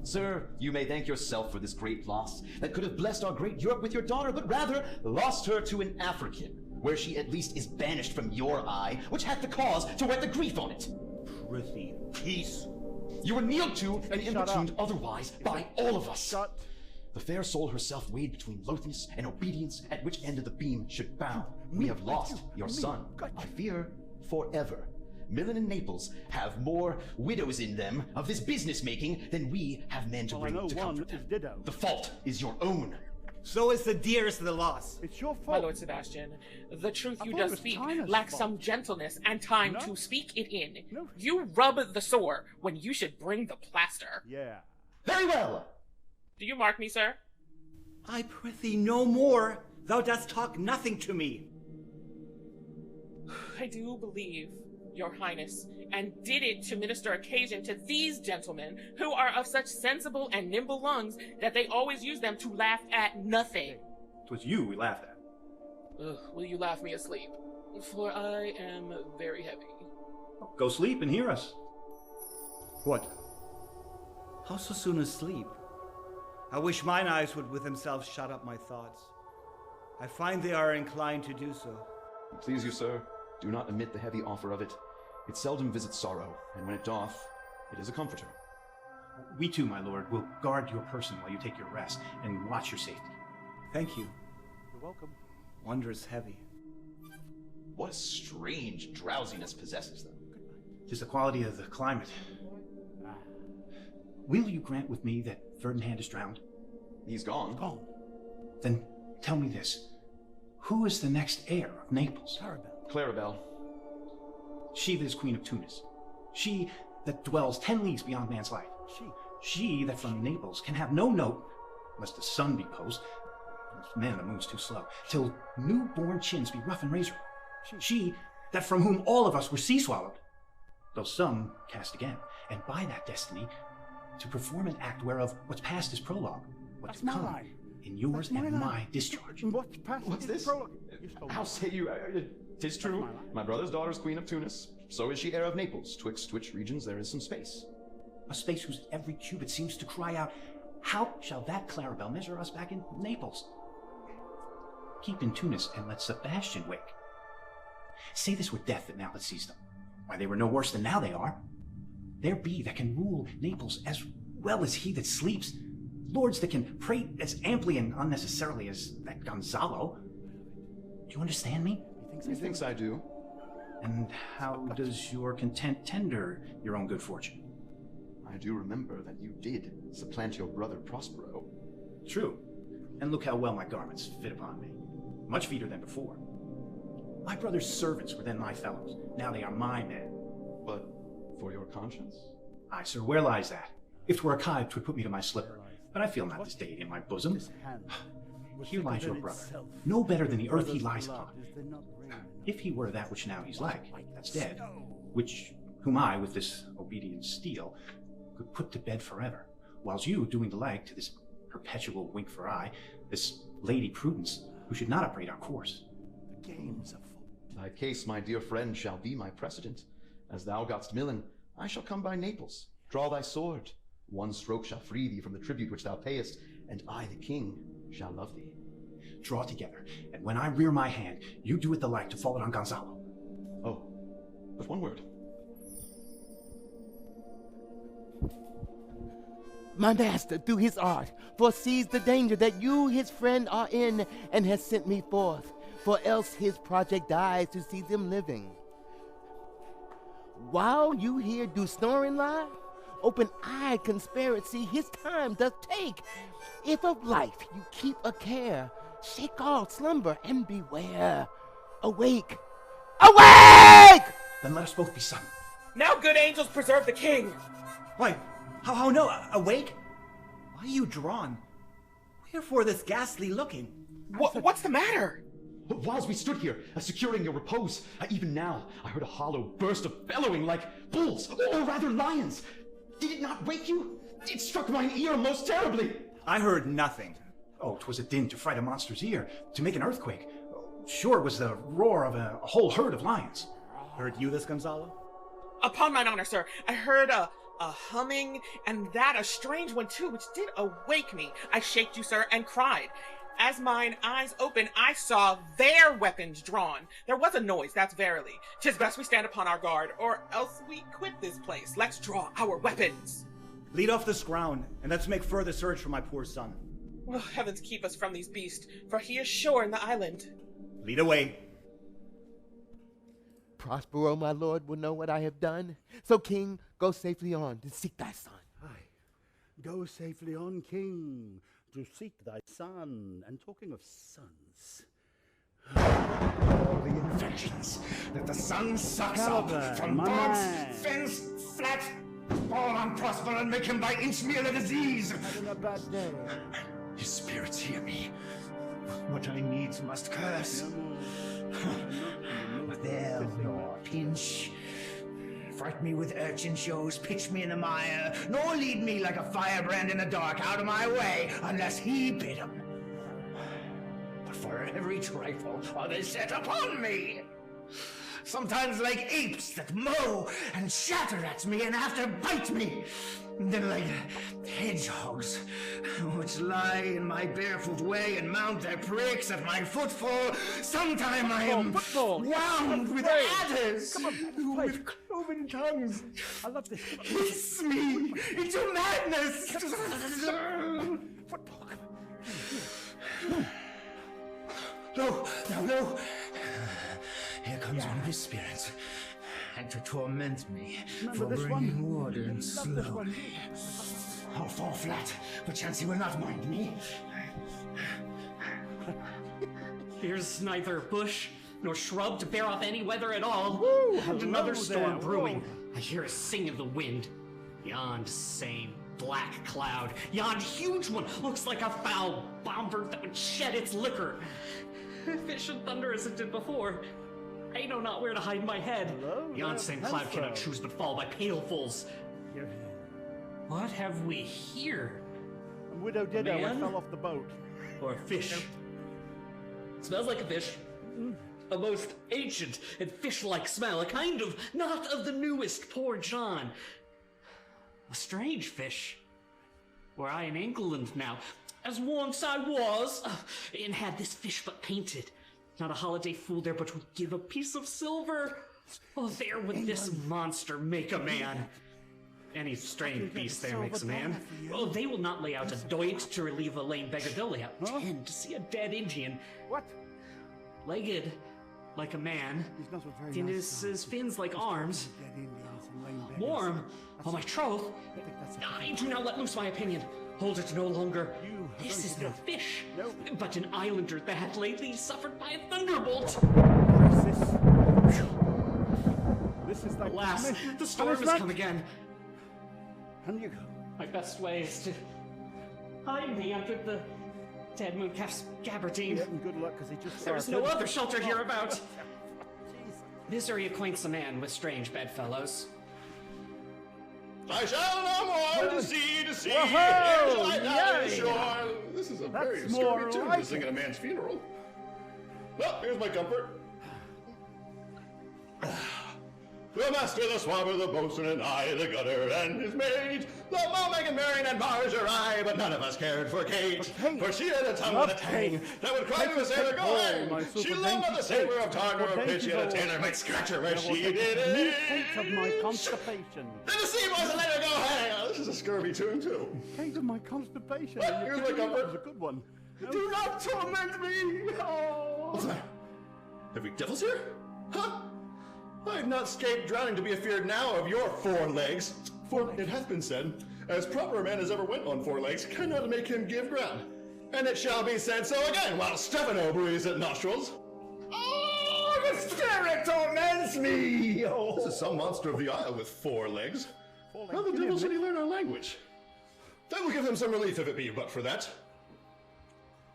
Sir, you may thank yourself for this great loss that could have blessed our great Europe with your daughter, but rather lost her to an African, where she at least is banished from your eye, which hath the cause to whet the grief on it. prithee, peace. You were kneeled to and Shut up. importuned otherwise by all of us. Shut. The fair soul herself weighed between loathness and obedience, at which end of the beam should bow. We have lost your son, I fear, forever. Milan and Naples have more widows in them of this business making than we have men to Well, I bring know to one comfort is them. Dido. The fault is your own. So is the dearest of the loss. It's your My fault. Lord Sebastian, the truth you thought it does was speak China's lacks fault. some gentleness and time No. to speak it in. No. You rub the sore when you should bring the plaster. Yeah. Very well. Do you mark me, sir? I prithee no more. Thou dost talk nothing to me. I do believe, your highness, and did it to minister occasion to these gentlemen, who are of such sensible and nimble lungs that they always use them to laugh at nothing. 'Twas you we laughed at. Ugh, will you laugh me asleep? For I am very heavy. Go sleep and hear us. What? How so soon asleep? I wish mine eyes would with themselves shut up my thoughts. I find they are inclined to do so. Please you, sir, do not omit the heavy offer of it. It seldom visits sorrow, and when it doth, it is a comforter. We too, my lord, will guard your person while you take your rest and watch your safety. Thank you. You're welcome. Wondrous heavy. What a strange drowsiness possesses them. 'Tis the quality of the climate. Will you grant with me that Ferdinand is drowned? He's gone. Gone. Then tell me this. Who is the next heir of Naples? Clarabelle. She that is Queen of Tunis. She that dwells 10 leagues beyond man's life. She that from Naples can have no note, lest the sun be post, man, the moon's too slow, till newborn chins be rough and razor. She that from whom all of us were sea-swallowed, though some cast again, and by that destiny to perform an act whereof what's past is prologue, what's to come in yours and my discharge. What's this? How say you? 'Tis true. My brother's daughter's Queen of Tunis. So is she heir of Naples, twixt which regions there is some space. A space whose every cubit seems to cry out, how shall that Clarabelle measure us back in Naples? Keep in Tunis and let Sebastian wake. Say this with death that now that sees them. Why, they were no worse than now they are. There be that can rule Naples as well as he that sleeps. Lords that can prate as amply and unnecessarily as that Gonzalo. Do you understand me? He thinks I do. And how does your content tender your own good fortune? I do remember that you did supplant your brother Prospero. True. And look how well my garments fit upon me. Much feeder than before. My brother's servants were then my fellows. Now they are my men. But for your conscience? Aye, sir, where lies that? If 'twere a kite, 'twould put me to my slipper. But I feel not this deity in my bosom. Here lies your brother, no better than the earth he lies upon. If he were that which now he's like, that's dead, whom I, with this obedient steel, could put to bed forever, whiles you doing the like to this perpetual wink for eye, this Lady Prudence, who should not upbraid our course. The games of Thy case, my dear friend, shall be my precedent. As thou gotst Milan, I shall come by Naples. Draw thy sword. One stroke shall free thee from the tribute which thou payest, and I, the king, shall love thee. Draw together, and when I rear my hand, you do it the like to fall it on Gonzalo. Oh, but one word. My master, through his art, foresees the danger that you, his friend, are in, and has sent me forth, for else his project dies to see them living. While you here do snoring lie, open-eyed conspiracy his time doth take. If of life you keep a care, shake off slumber and beware. Awake! Awake! Then let us both be sudden. Now, good angels, preserve the king! Why, how no, awake? Why are you drawn? Wherefore this ghastly looking? What's the matter? Whilst we stood here, securing your repose, even now I heard a hollow burst of bellowing like bulls, or rather lions. Did it not wake you? It struck mine ear most terribly. I heard nothing. Oh, 'twas a din to fright a monster's ear, to make an earthquake. Sure it was the roar of a whole herd of lions. Heard you this, Gonzalo? Upon mine honor, sir, I heard a humming, and that a strange one too, which did awake me. I shaked you, sir, and cried. As mine eyes opened, I saw their weapons drawn. There was a noise, that's verily. 'Tis best we stand upon our guard, or else we quit this place. Let's draw our weapons. Lead off this ground, and let's make further search for my poor son. Oh, heavens keep us from these beasts, for he is sure in the island. Lead away. Prospero, my lord, will know what I have done. So, king, go safely on to seek thy son. Aye. Go safely on, king, to seek thy son. And talking of sons, all the infections that the sun sucks up Caliban, from my barbs, man. fins, flat, fall on Prosper and make him by inch meal a disease. Having a bad day. His spirits hear me. What I needs must curse. But they'll nor pinch. Fright me with urchin shows, pitch me in the mire, nor lead me like a firebrand in the dark out of my way, unless he bid 'em. But for every trifle are they set upon me. Sometimes like apes that mow and shatter at me and after bite me. And then like hedgehogs, which lie in my barefoot way and mount their pricks at my footfall. Sometime I am wound with adders, with cloven tongues. I love this. Hiss me into madness. Football. No. Here comes one of his spirits, and to torment me for bringing water slowly. I'll fall flat, perchance he will not mind me. Here's neither bush nor shrub to bear off any weather at all. Woo, And another hello storm there. brewing. Whoa. I hear a sing of the wind. Yond same black cloud. Yond huge one looks like a foul bombard that would shed its liquor. Fish and thunder as it did before. I know not where to hide my head. Hello, Yon same cloud hello. cannot choose but fall by pailfuls. What have we here? And Widow Ditto Man? fell off the boat. Or a fish? Smells like a fish. A most ancient and fish-like smell, a kind of not of the newest, poor John. A strange fish. Were I in England now, as once I was, and had this fish but painted, not a holiday fool there but would give a piece of silver. Oh, there would this monster make a man. Any strange beast there makes a man. Oh, they will not lay out a doit to relieve a lame beggar. They'll lay out 10 to see a dead Indian. What? Legged like a man. He's not a very And nice his fins like arms. Dead Indians and lame beggars. Warm. Oh, my troth. I think that's I do not let loose my opinion. Hold it no longer. You have This is only no to fish, No. but an islander that had lately suffered by a thunderbolt. This is like Alas, the storm has punishment. come again. And you My best way is to hide me under the dead mooncalf's gabardine. getting good luck because he just There is farted. no other shelter hereabout. Jesus. Misery acquaints a man with strange bedfellows. I shall no more to sea, Whoa, here shall I die yay. ashore. This is a very That's more scurvy tune like to sing at a man's funeral. Well, here's my comfort. The master, the swabber, the boatswain, and I, the gunner, and his mate. The Mo, Megan, Marion, and Marjorie, but none of us cared for Kate. For she had a tongue with a tang that would cry to a sailor, go hang. She loved not the savor of tar nor of pitch, yet a tailor might scratch her where she did it. Kate of my constipation. And the sea boys and let her go hang. Oh, this is a scurvy tune, too. Kate of my constipation. Well, And here's you my told me comfort. that was a good one. No. Do not torment me! Oh. What's that? Have we devils here? Huh? I have not escaped drowning to be afeared now of your 4 legs. For it hath been said, as proper a man as ever went on 4 legs cannot make him give ground. And it shall be said so again, while Stefano breathes at nostrils. Oh, the spirit torments me! Oh. This is some monster of the isle with 4 legs. How the devil should he learn our language? That will give him some relief if it be but for that.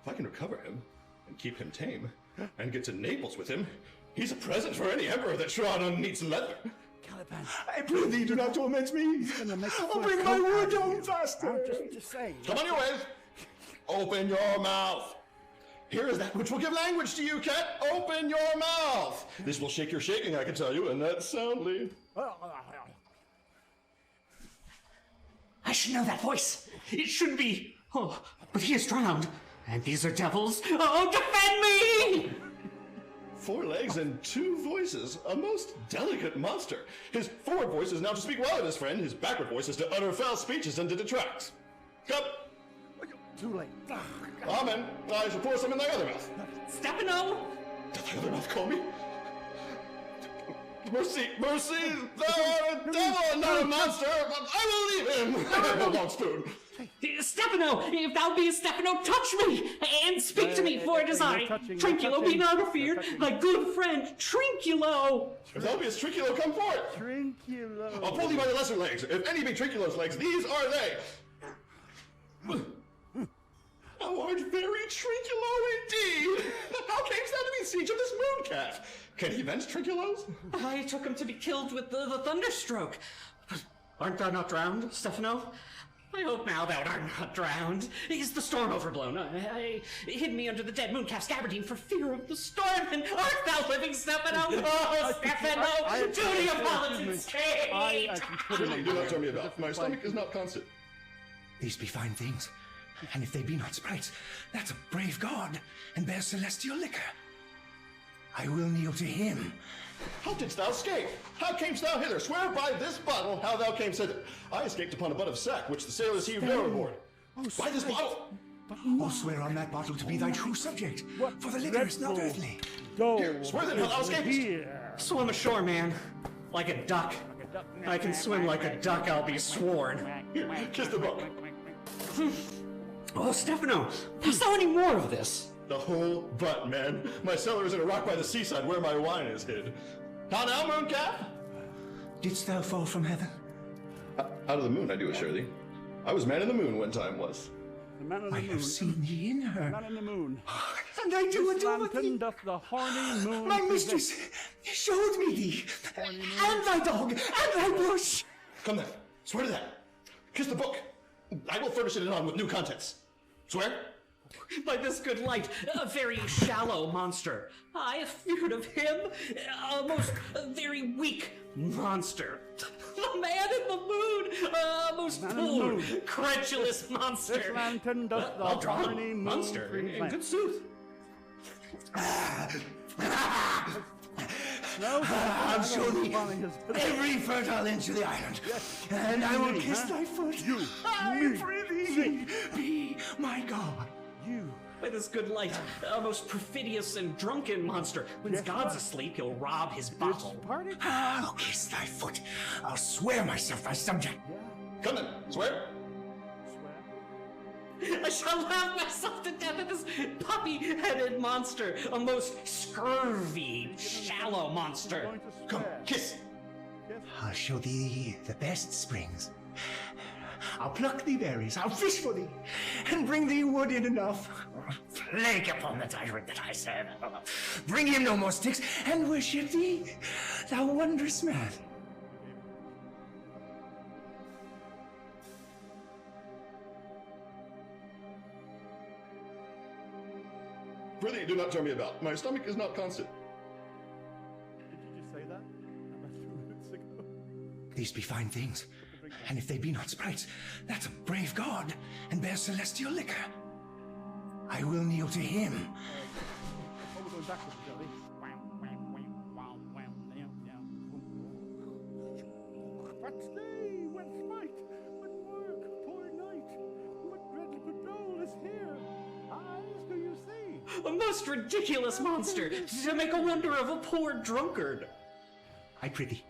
If I can recover him, and keep him tame, and get to Naples with him, he's a present for any emperor that trod on neat's leather. Caliban. I pray thee, do not torment me. I'll bring my wood home faster. Just saying. Come on your ways. Open your mouth. Here is that which will give language to you, cat. Open your mouth. This will shake your shaking, I can tell you, and that soundly. I should know that voice. It should be. Oh, but he is drowned. And these are devils. Oh, defend me! 4 legs and 2 voices. A most delicate monster. His forward voice is now to speak well of his friend. His backward voice is to utter foul speeches and to detract. Come. Too late. Amen. I shall pour some in thy other mouth. Stefano! Doth thy other mouth call me? Mercy, mercy! Thou art a devil and not a monster! I will leave him! A long spoon. Stefano, if thou beest Stefano, touch me and speak to me, for it is I, Trinculo, be not afeard, thy good friend, Trinculo. If thou beest Trinculo, come forth. Trinculo. I'll pull thee by the lesser legs. If any be Trinculo's legs, these are they. Thou art very Trinculo indeed. How camest thou to be siege of this moon calf? Can he vent Trinculos? I took him to be killed with the thunderstroke. Art thou not drowned, Stefano? I hope now thou art not drowned. Is the storm overblown? I hid me under the dead mooncalf's gabardine for fear of the storm, and art thou living, Stefano? Oh, Stefano! To Neapolitan's cage! Really, do not turn me about. My stomach is not constant. These be fine things, and if they be not sprites, that's a brave god, and bears celestial liquor. I will kneel to him. How didst thou escape? How camest thou hither? Swear by this bottle how thou camest hither. I escaped upon a butt of sack, which the sailors heaved overboard. By this bottle! Oh, swear on that bottle to be thy true subject, for the liquor is not earthly. Here, swear then how thou escapest. Swim ashore, man. Like a duck. I can swim like a duck, I'll be sworn. Here, kiss the book. Oh, Stefano, hast thou any more of this? The whole butt, man. My cellar is in a rock by the seaside where my wine is hid. How now, mooncalf? Didst thou fall from heaven? Out of the moon, I do assure thee. I was man in the moon one time was. The man in the I moon. have seen thee in her. Man in the moon. And I do This adore thee. lantern doth the horny moon. My mistress showed me thee. And thy dog, and thy bush. Come then, swear to that. Kiss the book. I will furnish it anon with new contents. Swear? By this good light, a very shallow monster. I have feared of him, a most very weak monster. The man in the moon, a most poor, credulous monster. This lantern doth the I'll draw horny him, moon. monster, in present. good sooth. No, I'll show thee every fertile inch of the island, and I will kiss thy foot. I prithee, be my god. You. By this good light, a most perfidious and drunken monster. When God's asleep, he'll rob his bottle. Party time. I'll kiss thy foot. I'll swear myself thy subject. Come then, swear. I shall laugh myself to death at this puppy-headed monster, a most scurvy, shallow monster. Come, kiss. I'll show thee the best springs. I'll pluck thee berries, I'll fish for thee, and bring thee wood in enough. Plague upon the tyrant that I said. Bring him no more sticks, and worship thee, thou wondrous man. Prithee, do not turn me about. My stomach is not constant. Did you just say that? About 2 minutes ago. These be fine things, and if they be not sprites, that's a brave god, and bears celestial liquor. I will kneel to him. Oh, we're going backwards, Jelly. What stay, when smite, when work, poor night, what dreadful dole is here? Eyes do you see? A most ridiculous monster, to make a wonder of a poor drunkard. I prithee,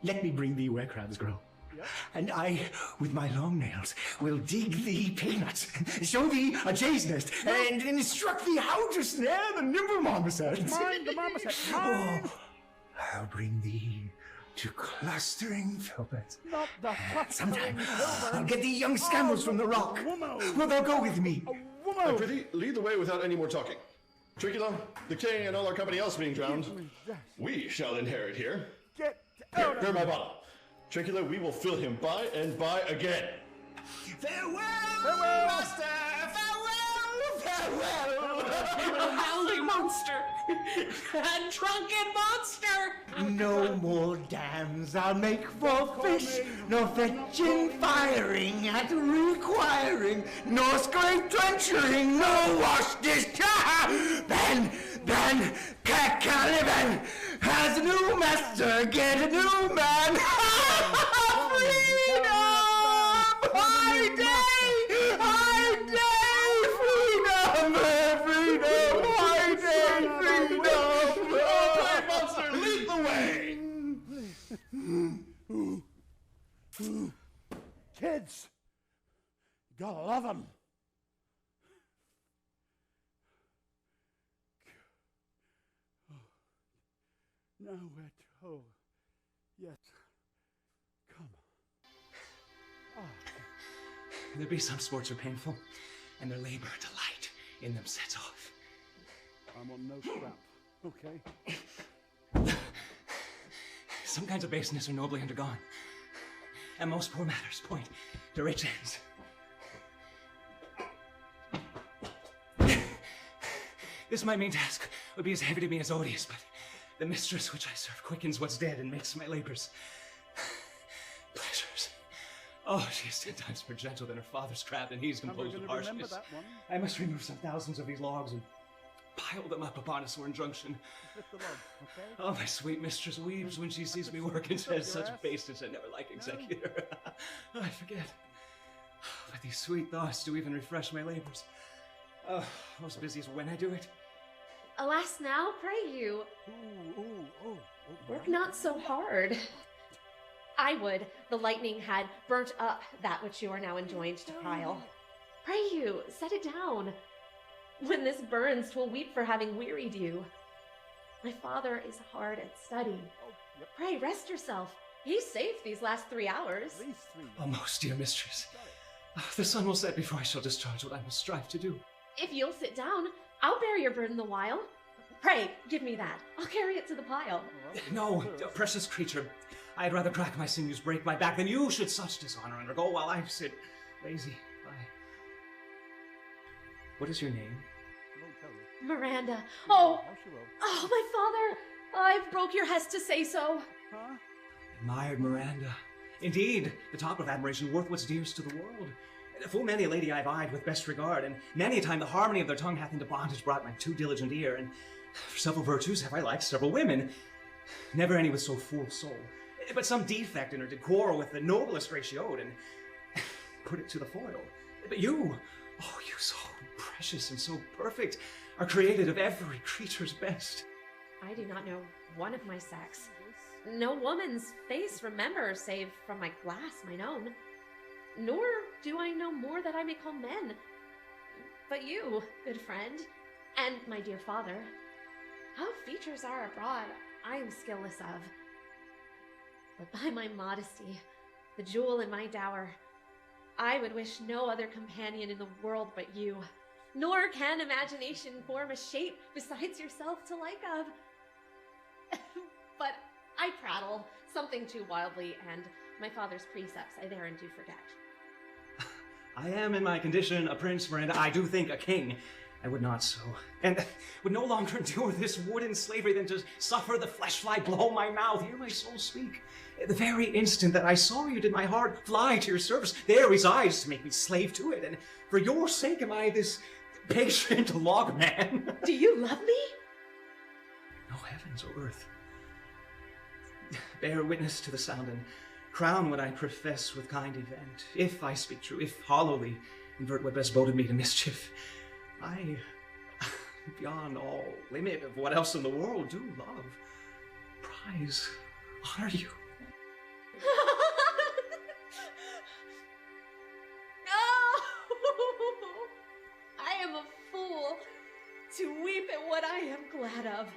let me bring thee where crabs grow. And I, with my long nails, will dig thee peanuts, show thee a jay's nest, and instruct thee how to snare the nimble marmosets. Mind the marmoset, mind! Oh, I'll bring thee to clustering filberts. Not the Sometime clustering I'll get thee young scammers from the rock. Wilt thou go with me? I prithee, lead the way without any more talking. Trinculo, the king and all our company else being drowned, we shall inherit here. Get Here, out bear of my bottle. Trinculo, we will fill him by and by again. Farewell, Farewell. master! Farewell! Farewell! Howling monster! A drunken monster! No more dams I'll make for fish, nor fetching, firing at requiring, nor scrape trenchering, no wash dish. Then, Caliban has a new master, get a new man. Freedom! High day! Freedom! Freedom! High day! Freedom! Monster, lead the way! kids. You gotta love them. Now we're told. Yes. Come. There be some sports are painful, and their labor delight in them sets off. I'm on no scrap, okay? Some kinds of baseness are nobly undergone, and most poor matters point to rich ends. This my mean task would be as heavy to me as odious, but the mistress which I serve quickens what's dead and makes my labors pleasures. Oh, she is 10 times more gentle than her father's craft, and he's composed of harshness. I must remove some thousands of these logs and pile them up upon a sworn junction. Oh, my sweet mistress weeps when she sees me work and says such baseness I never like executor. I forget. But these sweet thoughts do even refresh my labors. Oh, most busy is when I do it. Alas now, pray you. Work not so hard. I would the lightning had burnt up that which you are now enjoined to pile. Pray you, set it down. When this burns, 'twill weep for having wearied you. My father is hard at study. Pray, rest yourself. He's safe these last 3 hours. Oh, most dear mistress, the sun will set before I shall discharge what I must strive to do. If you'll sit down, I'll bear your burden the while. Pray, give me that. I'll carry it to the pile. No, precious creature, I'd rather crack my sinews, break my back, than you should such dishonor undergo while I sit lazy by. What is your name? Miranda. Oh, my father. I've broke your hest to say so. Admired Miranda. Indeed, the top of admiration worth what's dearest to the world. Full many a lady I've eyed with best regard, and many a time the harmony of their tongue hath into bondage brought my too diligent ear, and for several virtues have I liked several women, never any with so full soul. But some defect in her did quarrel with the noblest ratioed, and put it to the foil. But you, oh, you so precious and so perfect, are created of every creature's best. I do not know one of my sex. No woman's face remember, save from my glass mine own. Nor do I know more that I may call men. But you, good friend, and my dear father, how features are abroad, I am skilless of. But by my modesty, the jewel in my dower, I would wish no other companion in the world but you. Nor can imagination form a shape besides yourself to like of. But I prattle something too wildly, and my father's precepts I therein do forget. I am in my condition a prince, Miranda, I do think a king. I would not so, and would no longer endure this wooden slavery than to suffer the flesh fly blow my mouth. Hear my soul speak. The very instant that I saw you did my heart fly to your service. There resides to make me slave to it, and for your sake am I this patient log man. Do you love me? No heavens or earth. Bear witness to the sound, and crown what I profess with kind event. If I speak true, if hollowly invert what best boded me to mischief, I, beyond all limit of what else in the world, do love, prize, honor you. Oh, I am a fool to weep at what I am glad of.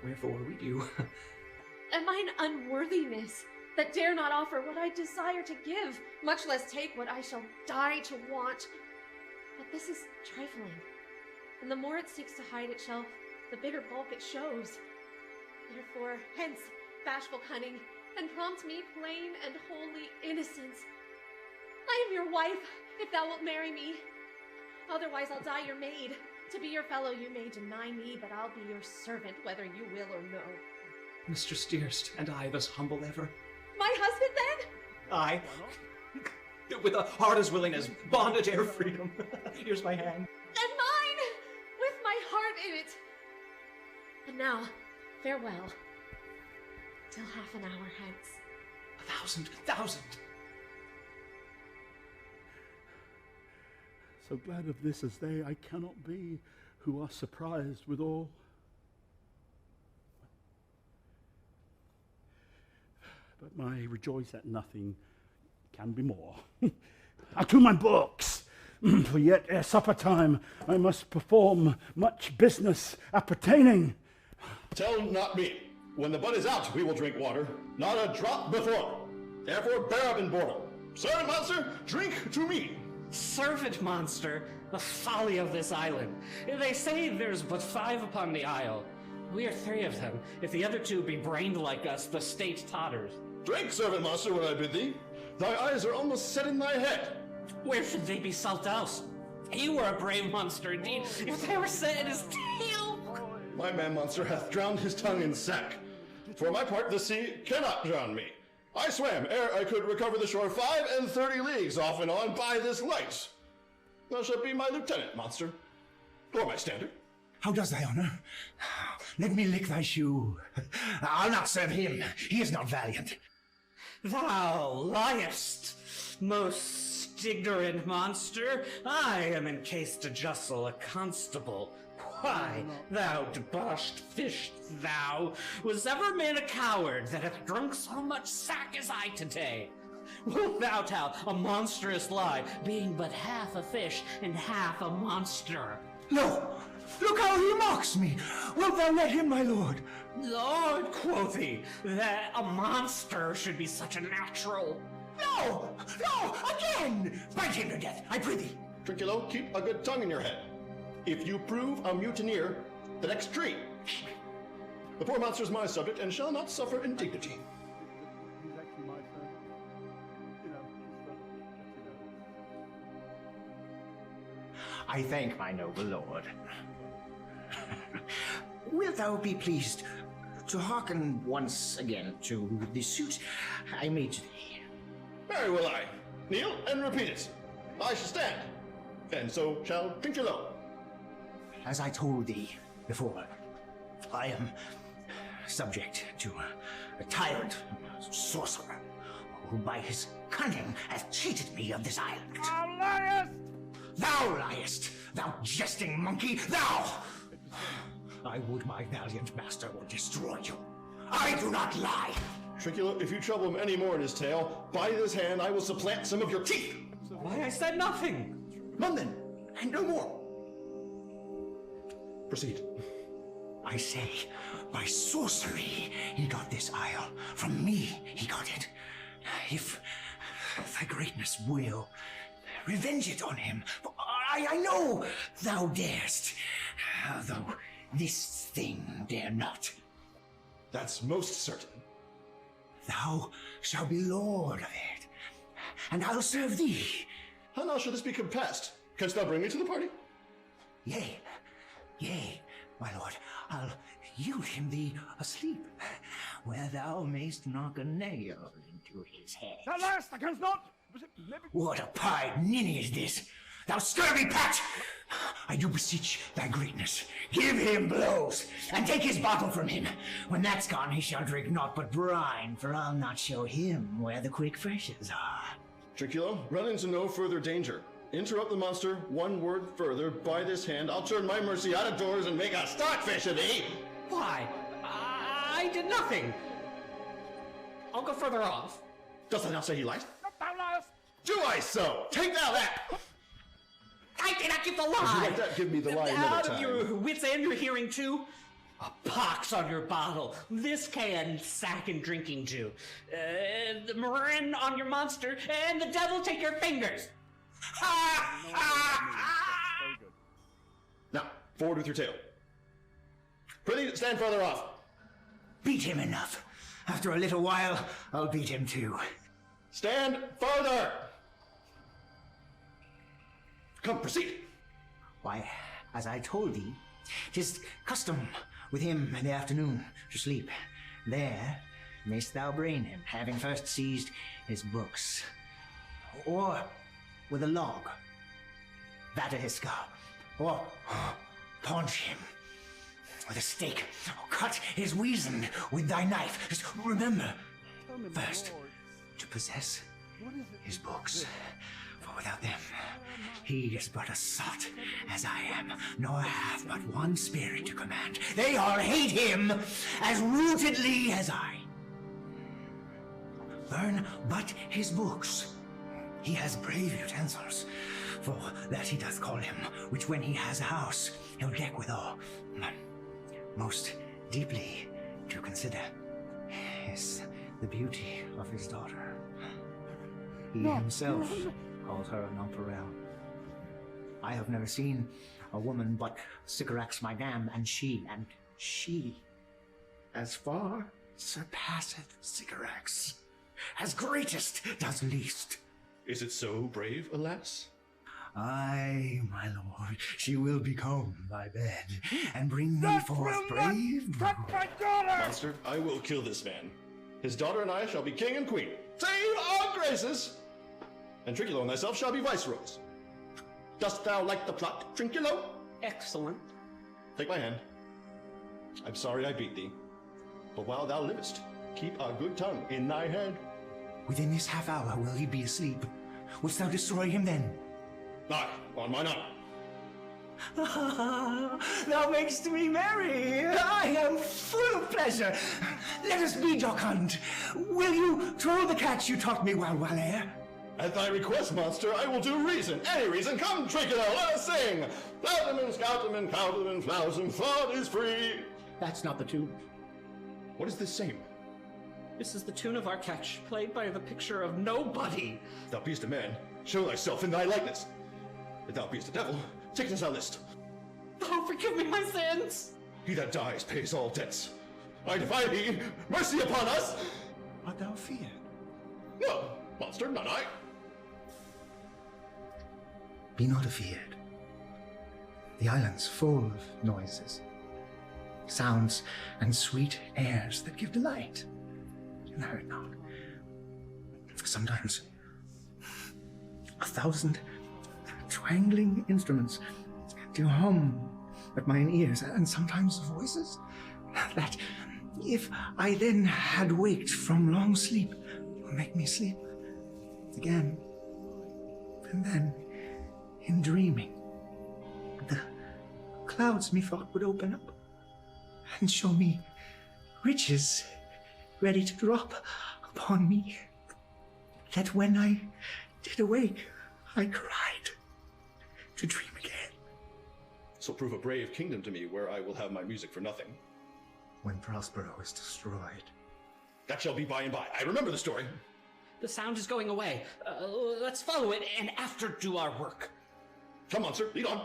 Wherefore we do. And mine unworthiness, that dare not offer what I desire to give, much less take what I shall die to want. But this is trifling, and the more it seeks to hide itself, the bigger bulk it shows. Therefore, hence, bashful cunning, and prompt me plain and holy innocence. I am your wife, if thou wilt marry me. Otherwise I'll die your maid. To be your fellow you may deny me, but I'll be your servant, whether you will or no. Mistress dearest, and I thus humble ever. My husband, then? I, with a heart as willing as bondage ere freedom. Here's my hand. And mine, with my heart in it. And now, farewell, till half an hour hence. 1,000. So glad of this as they I cannot be, who are surprised withal but I rejoice that nothing can be more. Now to my books, for yet ere supper time I must perform much business appertaining. Tell not me. When the bud is out, we will drink water, not a drop before. Therefore, bear up in boredom. Servant monster, drink to me. Servant monster, the folly of this island. They say there's but 5 upon the isle. We are 3 of them. If the other 2 be brained like us, the state totters. Drink, servant monster, when I bid thee. Thy eyes are almost set in thy head. Where should they be salt out? You were a brave monster indeed, if they were set in his tail. My man monster hath drowned his tongue in sack. For my part, the sea cannot drown me. I swam ere I could recover the shore 35 leagues off and on by this light. Thou shalt be my lieutenant, monster, or my standard. How does thy honor? Let me lick thy shoe. I'll not serve him. He is not valiant. Thou liest, most ignorant monster. I am in case to justle a constable. Why, thou debauched fish, thou, was ever man a coward that hath drunk so much sack as I today? Wilt thou tell a monstrous lie, being but half a fish and half a monster? No! Look how he mocks me! Wilt thou let him, my lord? Lord, quoth he, that a monster should be such a natural. No! No! Again! Bite him to death, I prithee! Trinculo, keep a good tongue in your head. If you prove a mutineer, the next tree. The poor monster is my subject and shall not suffer indignity. He's actually my friend. I thank my noble lord. Wilt thou be pleased to hearken once again to the suit I made to thee? Very will I. Kneel and repeat it. I shall stand, and so shall Trinculo. As I told thee before, I am subject to a tyrant, a sorcerer, who by his cunning hath cheated me of this island. Thou liest! Thou liest, thou jesting monkey, thou! I would my valiant master would destroy you. I do not lie! Trinculo, if you trouble him any more in his tail, by this hand I will supplant some of your teeth! Why, I said nothing! None then, and no more. Proceed. I say, by sorcery he got this isle. From me he got it. If thy greatness will, revenge it on him. I know thou darest, though this thing dare not. That's most certain. Thou shalt be lord of it, and I'll serve thee. How now shall this be compassed? Canst thou bring me to the party? Yea, yea, my lord, I'll yield him thee asleep, where thou mayst knock a nail into his head. Thou liest, thou canst not! What a pied ninny is this? Thou scurvy pat! I do beseech thy greatness, give him blows, and take his bottle from him. When that's gone, he shall drink naught but brine, for I'll not show him where the quick freshes are. Trinculo, run into no further danger. Interrupt the monster one word further. By this hand, I'll turn my mercy out of doors and make a stockfish of thee! Why? I did nothing. I'll go further off. Dost thou not say he lies? Thou liest! Do I so? Take thou that! I cannot keep the lie! Would you like that? Give me the lie another Out time. of your wits and your hearing too? A pox on your bottle. This can sack and drinking to. The marin on your monster, and the devil take your fingers. Now, forward with your tail. Prithee, stand farther off. Beat him enough. After a little while, I'll beat him too. Stand farther! Come, proceed. Why, as I told thee, 'tis custom with him in the afternoon to sleep. There mayst thou brain him, having first seized his books. Or with a log, batter his skull, or paunch him with a stake, or cut his weasand with thy knife. Just remember, first, to possess his books, for without them, he is but a sot, as I am, nor hath but one spirit to command. They all hate him as rootedly as I. burn but his books. He has brave utensils, for that he doth call him, which when he has a house, he'll deck withal. But most deeply to consider is the beauty of his daughter. He himself calls her a nonpareil. I have never seen a woman but Sycorax my dam, and she, as far surpasseth Sycorax, as greatest does least. Is it so, brave, alas? Aye, my lord, she will become thy bed, and bring thee forth brave brood. Monster, I will kill this man. His daughter and I shall be king and queen. Save our graces! And Trinculo and thyself shall be viceroys. Dost thou like the plot, Trinculo? Excellent. Take my hand. I'm sorry I beat thee. But while thou livest, keep a good tongue in thy head. Within this half hour will he be asleep. Wouldst thou destroy him then? Aye, on mine honor. Thou makest me merry. I am full of pleasure. Let us be jocund. Will you throw the catch you taught me while ere? At thy request, monster, I will do reason. Any reason. Come, Trinculo, let us sing. Flowsman, Scoutman, Coutman, Flowsman, thought is free. That's not the tune. What is this same? This is the tune of our catch, played by the picture of nobody. If thou beest a man, show thyself in thy likeness. If thou beest a devil, take us our list. Oh, forgive me my sins! He that dies pays all debts. I defy thee, mercy upon us! Art thou feared? No, monster, not I. Be not afeard. The island's full of noises, sounds, and sweet airs that give delight. And hurt not. Sometimes 1,000 twangling instruments do hum at mine ears, and sometimes voices that, if I then had waked from long sleep, will make me sleep again. And then, in dreaming, the clouds methought would open up and show me riches ready to drop upon me, that when I did awake, I cried to dream again. So prove a brave kingdom to me where I will have my music for nothing. When Prospero is destroyed. That shall be by and by. I remember the story. The sound is going away. Let's follow it and after do our work. Come on, sir, lead on.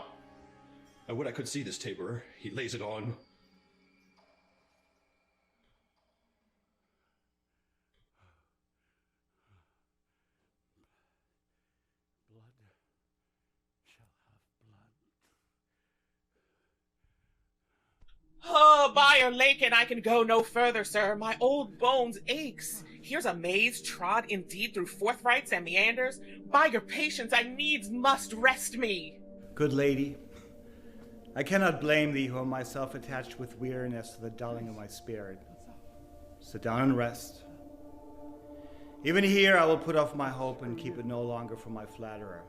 I would I could see this taborer. He lays it on. Oh, by your lake, and I can go no further, sir. My old bones aches. Here's a maze trod indeed through forthrights and meanders. By your patience, I needs must rest me. Good lady, I cannot blame thee who am myself attached with weariness to the dulling of my spirit. Sit down and rest. Even here I will put off my hope and keep it no longer from my flatterer.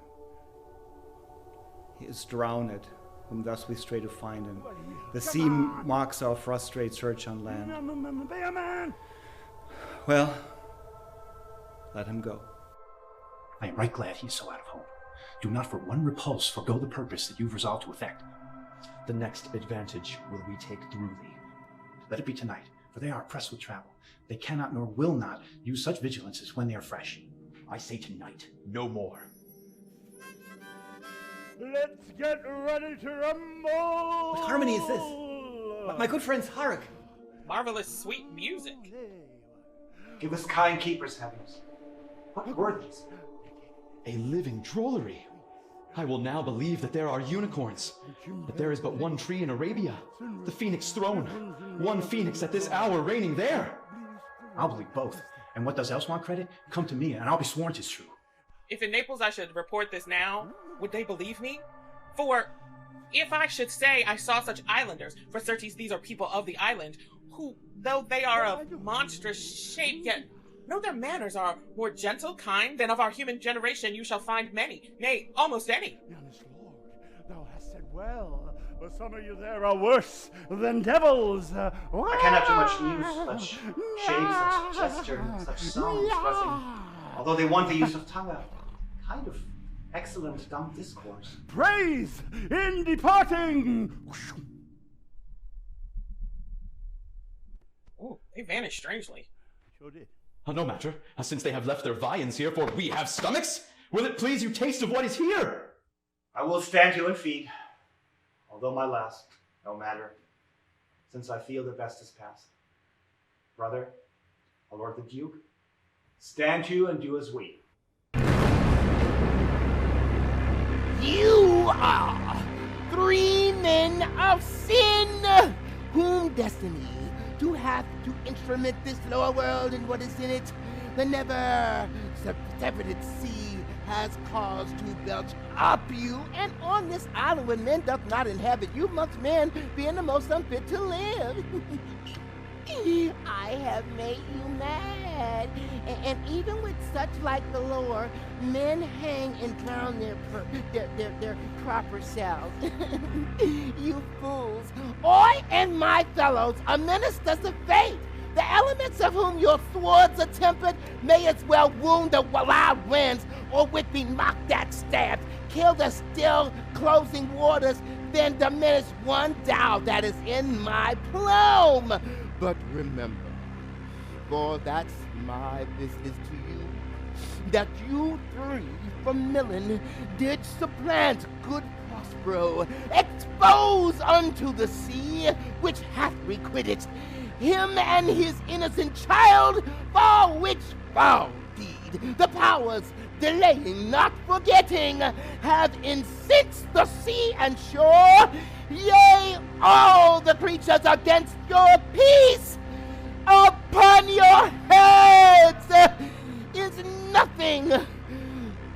He is drowned, whom thus we stray to find him. The sea mocks our frustrate search on land. Well, let him go. I am right glad he is so out of hope. Do not for one repulse forego the purpose that you've resolved to effect. The next advantage will we take through thee. Let it be tonight, for they are pressed with travel. They cannot nor will not use such vigilance as when they are fresh. I say tonight, no more. Let's get ready to rumble! What harmony is this? My good friends, hark! Marvelous sweet music. Give us kind keepers, heavens. What were these? A living drollery. I will now believe that there are unicorns, that there is but one tree in Arabia, the phoenix throne, one phoenix at this hour reigning there. I'll believe both. And what does else want credit? Come to me, and I'll be sworn 'tis true. If in Naples I should report this now, would they believe me? For if I should say I saw such islanders, for certes these are people of the island, who, though they are of monstrous shape, yet know their manners are more gentle, kind, than of our human generation you shall find many, nay, almost any. Youngest lord, thou hast said well. but some of you there are worse than devils. I cannot do much use, such shade, such gesture, such sound expressing. Although they want the use of tongue, a kind of excellent dumb discourse. Praise in departing! Oh, they vanished strangely. Sure did. No matter, since they have left their viands here, for we have stomachs. Will it please you taste of what is here? I will stand you and feed, although my last, no matter, since I feel the best is past. Brother, my lord the Duke, stand you and do as we. You are 3 men of sin, whom destiny to have to instrument this lower world and what is in it, the never separated sea has caused to belch up you, and on this island where men doth not inhabit, you amongst men being the most unfit to live. I have made you mad, and even with such like the lore, men hang and drown their proper selves. You fools, I and my fellows are ministers of fate. The elements of whom your swords are tempered may as well wound the wild winds, or with be mocked at, stabbed, kill the still closing waters, then diminish one dow that is in my plume. But remember, for that's my business to you, that you 3 from Millen did supplant good Prospero, expose unto the sea, which hath requited him and his innocent child, for which foul deed the powers, delaying not forgetting, have incensed the sea and shore, yea, all the creatures against your peace. Upon your heads is nothing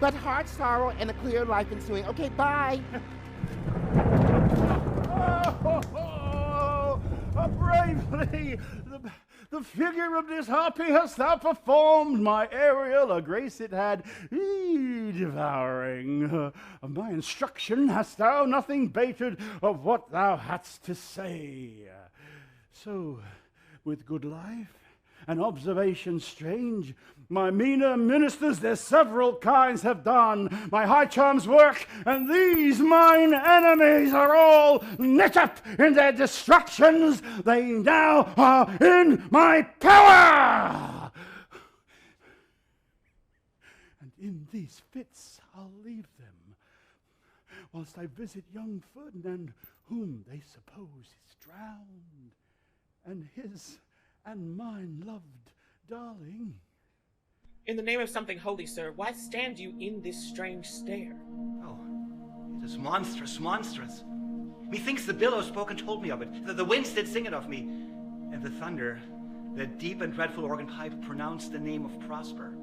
but hard sorrow and a clear life ensuing. Okay, bye. Bravely, the figure of this harpy hast thou performed, my Ariel, a grace it had devouring. Of my instruction hast thou nothing bated of what thou hadst to say. So, with good life and observation strange, my meaner ministers their several kinds have done, my high charms work, and these mine enemies are all knit up in their destructions. They now are in my power. And in these fits I'll leave them, whilst I visit young Ferdinand, whom they suppose is drowned, and his and mine loved darling. In the name of something holy, sir, why stand you in this strange stare? Oh, it is monstrous, monstrous. Methinks the billow spoke and told me of it. The winds did sing it of me. And the thunder, the deep and dreadful organ pipe, pronounced the name of Prosper.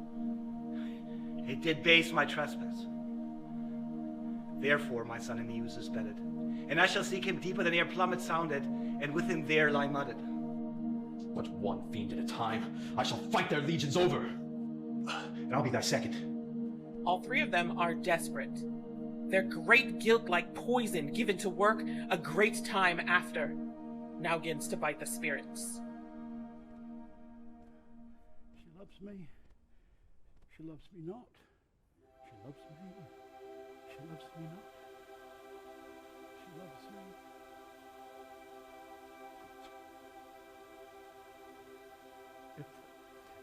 It did base my trespass. Therefore my son in the Muse is bedded, and I shall seek him deeper than ere plummet sounded, and with him there lie mudded. But one fiend at a time, I shall fight their legions over. And I'll be thy second. All 3 of them are desperate. Their great guilt, like poison given to work a great time after, now begins to bite the spirits. She loves me. She loves me not. She loves me. She loves me not. She loves me.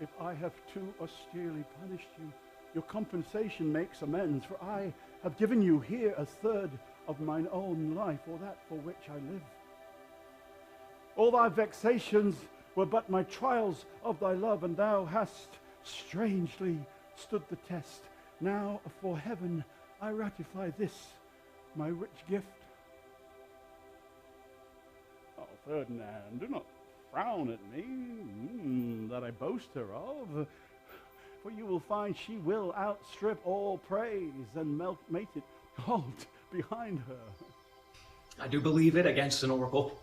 If I have too austerely punished you, your compensation makes amends, for I have given you here 1/3 of mine own life, or that for which I live. All thy vexations were but my trials of thy love, and thou hast strangely stood the test. Now, for heaven, I ratify this, my rich gift. Oh, Ferdinand, do not frown at me, that I boast her of, for you will find she will outstrip all praise and make it halt behind her. I do believe it against an oracle.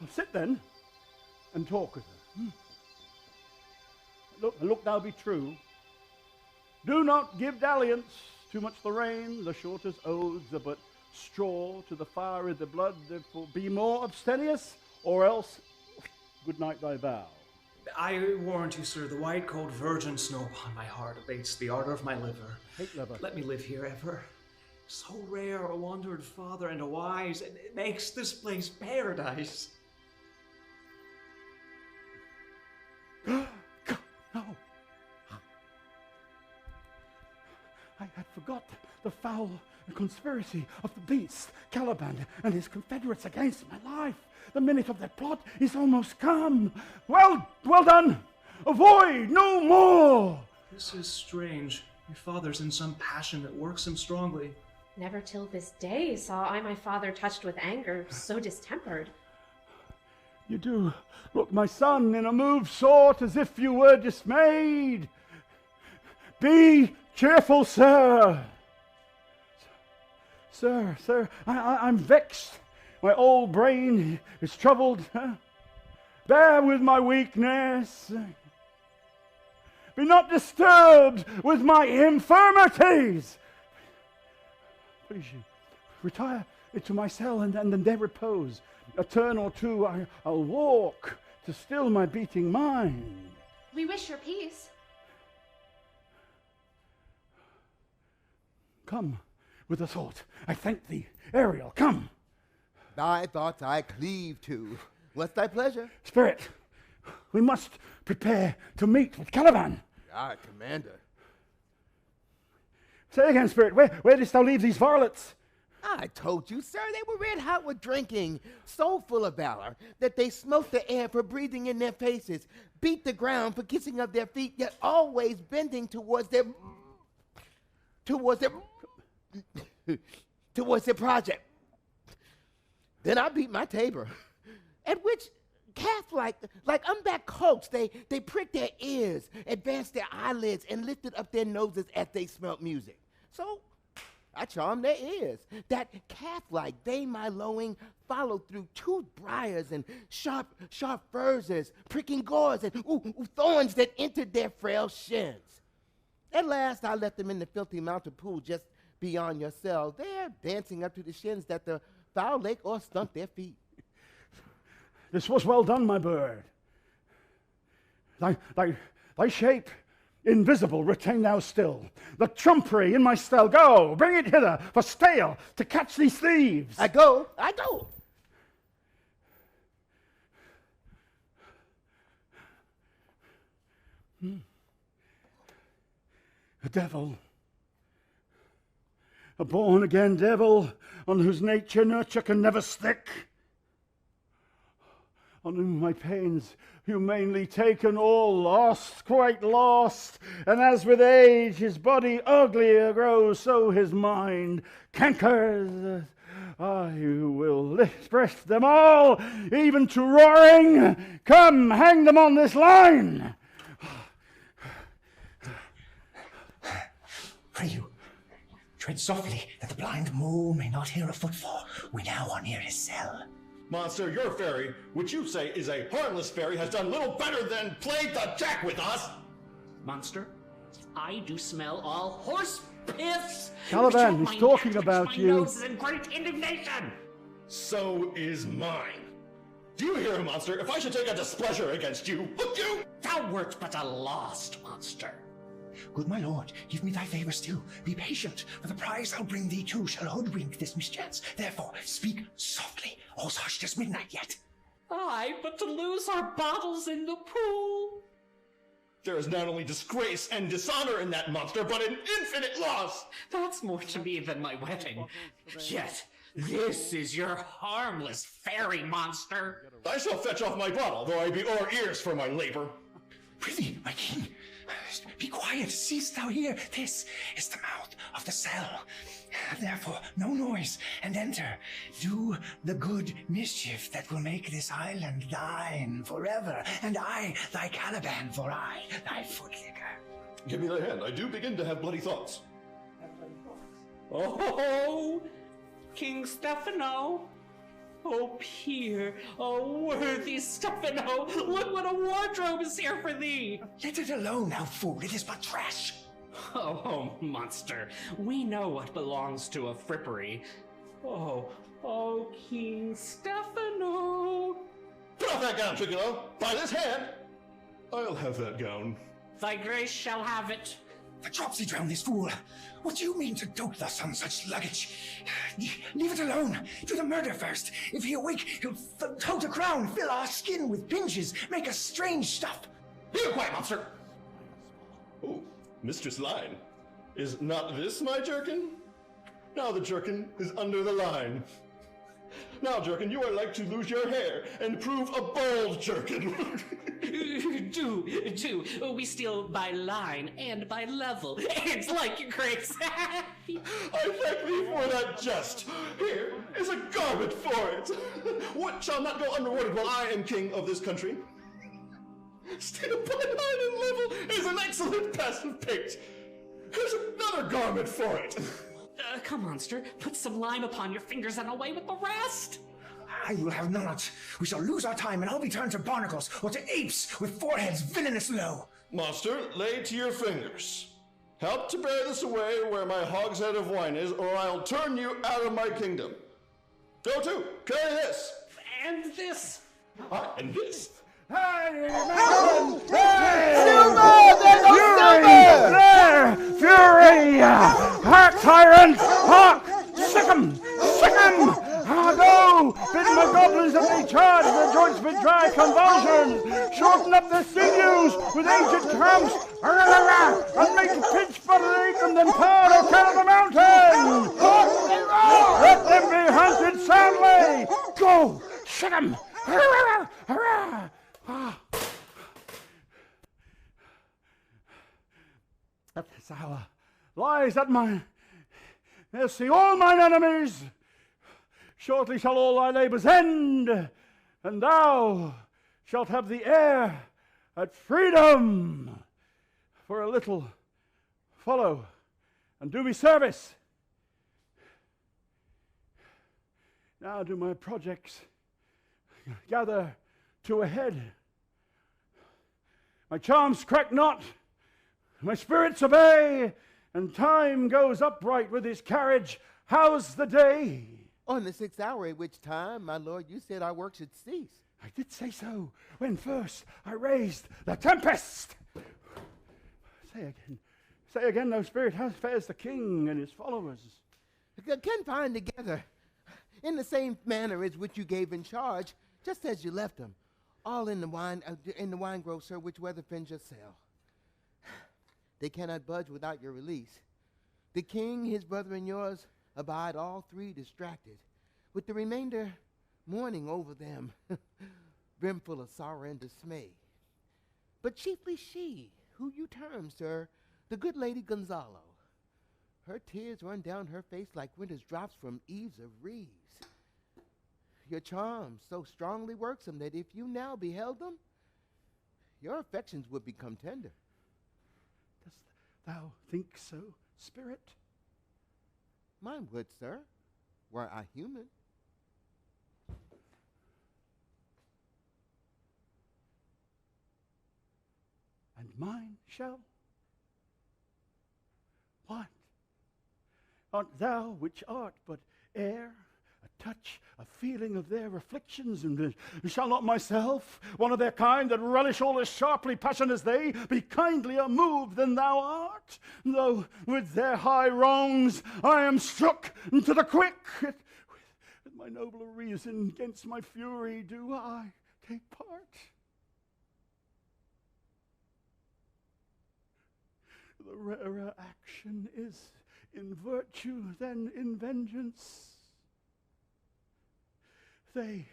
Well, sit then and talk with her. Look thou be true. Do not give dalliance, too much the rein, the shortest oaths are but straw to the fire of the blood, therefore be more abstemious, or else good night thy vow. I warrant you, sir, the white cold virgin snow upon my heart abates the ardor of my liver. Hate liver. Let me live here ever. So rare a wandered father and a wise, and it makes this place paradise. No. I had forgot the foul conspiracy of the beast, Caliban, and his confederates against my life. The minute of their plot is almost come. Well done. Avoid no more. This is strange. Your father's in some passion that works him strongly. Never till this day saw I my father touched with anger, so distempered. You do look, my son, in a move sort as if you were dismayed. Be cheerful, sir. Sir, I'm vexed. My old brain is troubled. Bear with my weakness. Be not disturbed with my infirmities. Please, you retire into my cell and then there repose. A turn or two I'll walk to still my beating mind. We wish your peace. Come with a thought. I thank thee, Ariel, come. Thy thoughts I cleave to. What's thy pleasure? Spirit, we must prepare to meet with Caliban. Aye, Commander. Say again, Spirit, where didst thou leave these varlets? I told you, sir, they were red hot with drinking, so full of valor that they smote the air for breathing in their faces, beat the ground for kissing of their feet, yet always bending towards their project. Then I beat my tabor, at which calf-like, like unback colts, they pricked their ears, advanced their eyelids, and lifted up their noses as they smelt music. So I charmed their ears. That calf-like, they, my lowing, followed through tooth briars and sharp furzes, pricking gores and thorns that entered their frail shins. At last, I left them in the filthy mountain pool just beyond your cell, there dancing up to the shins that the foul lake or stunk their feet. This was well done, my bird. Thy shape, invisible, retain thou still. The trumpery in my stell, go, bring it hither for stale to catch these thieves. I go. A devil, a born-again devil on whose nurture can never stick, on whom my pains humanely taken, all lost, quite lost, and as with age his body uglier grows, so his mind cankers. I will express them all, even to roaring. Come, hang them on this line. Pray you, tread softly, that the blind mole may not hear a footfall. We now are near his cell. Monster, your fairy, which you say is a harmless fairy, has done little better than played the jack with us. Monster, I do smell all horse piss. Caliban, he's talking about you. My nose is in great indignation. So is mine. Do you hear, monster? If I should take a displeasure against you, would you? Thou wert but a lost monster. Good my lord, give me thy favor still. Be patient, for the prize I'll bring thee too shall hoodwink this mischance. Therefore, speak softly. All's hushed as midnight yet. Aye, but to lose our bottles in the pool. There is not only disgrace and dishonor in that monster, but an infinite loss. That's more to me than my wedding. Yet, this is your harmless fairy monster. I shall fetch off my bottle, though I be o'er ears for my labor. Prithee, my king, be quiet, seest thou here? This is the mouth of the cell. Therefore, no noise, and enter. Do the good mischief that will make this island thine forever, and I thy Caliban, for I thy footlicker. Give me thy hand. I do begin to have bloody thoughts. Oh, King Stephano. Oh, peer, oh, worthy Stephano, look what a wardrobe is here for thee! Let it alone, thou fool, it is but trash. Oh, monster, we know what belongs to a frippery. Oh, King Stefano! Put off that gown, Tricolo! By this hand! I'll have that gown. Thy grace shall have it. The dropsy drown this fool. What do you mean to dote thus on such luggage? Leave it alone. Do the murder first. If he awake, he'll tote a crown, fill our skin with pinches, make us strange stuff. Be quiet, monster! Oh, Mistress Line. Is not this my jerkin? Now the jerkin is under the line. Now, jerkin, you are like to lose your hair and prove a bald jerkin. do. We steal by line and by level. It's like your grace. I thank thee for that jest. Here is a garment for it. What shall not go unrewarded while I am king of this country? Steal by line and level is an excellent passive paint. Here's another garment for it. Come, monster, put some lime upon your fingers and away with the rest. I will have none on't. We shall lose our time, and I'll be turned to barnacles or to apes with foreheads villainous low. Monster, lay to your fingers. Help to bear this away where my hogshead of wine is, or I'll turn you out of my kingdom. Go to, carry this. And this. And this. Hey! Fury! Hark, tyrant! Hark! Sick 'em! Sick 'em! Go! Bid my goblins that they charge their joints with dry convulsions! Shorten up their sinews with ancient cramps! And make pitch butter eat them, then pour or carry the mountain! Let them be hunted soundly! Go! Sick 'em! Hurrah! Hurrah! At this hour lies at my mercy all mine enemies. Shortly shall all thy labours end, and thou shalt have the air at freedom. For a little follow and do me service. Now do my projects gather to a head. My charms crack not, my spirits obey, and time goes upright with his carriage. How's the day? On the 6th hour, at which time, my lord, you said our work should cease. I did say so, when first I raised the Tempest. Say again, thou spirit, how fares the king and his followers? Confined together, in the same manner as which you gave in charge, just as you left them, all in the wine grove, sir, which Weatherfin just sell. They cannot budge without your release. The king, his brother, and yours abide all three distracted, with the remainder mourning over them, brimful of sorrow and dismay. But chiefly she, who you term, sir, the good lady Gonzalo. Her tears run down her face like winter's drops from eaves of reeds. Your charms so strongly worksome that if you now beheld them, your affections would become tender. Dost thou think so, spirit? Mine would, sir, were I human. And mine shall? What? Art thou which art but air, a touch, a feeling of their afflictions, and shall not myself, one of their kind that relish all as sharply passion as they, be kindlier moved than thou art? Though with their high wrongs I am struck to the quick, with my nobler reason against my fury do I take part. The rarer action is in virtue than in vengeance. They,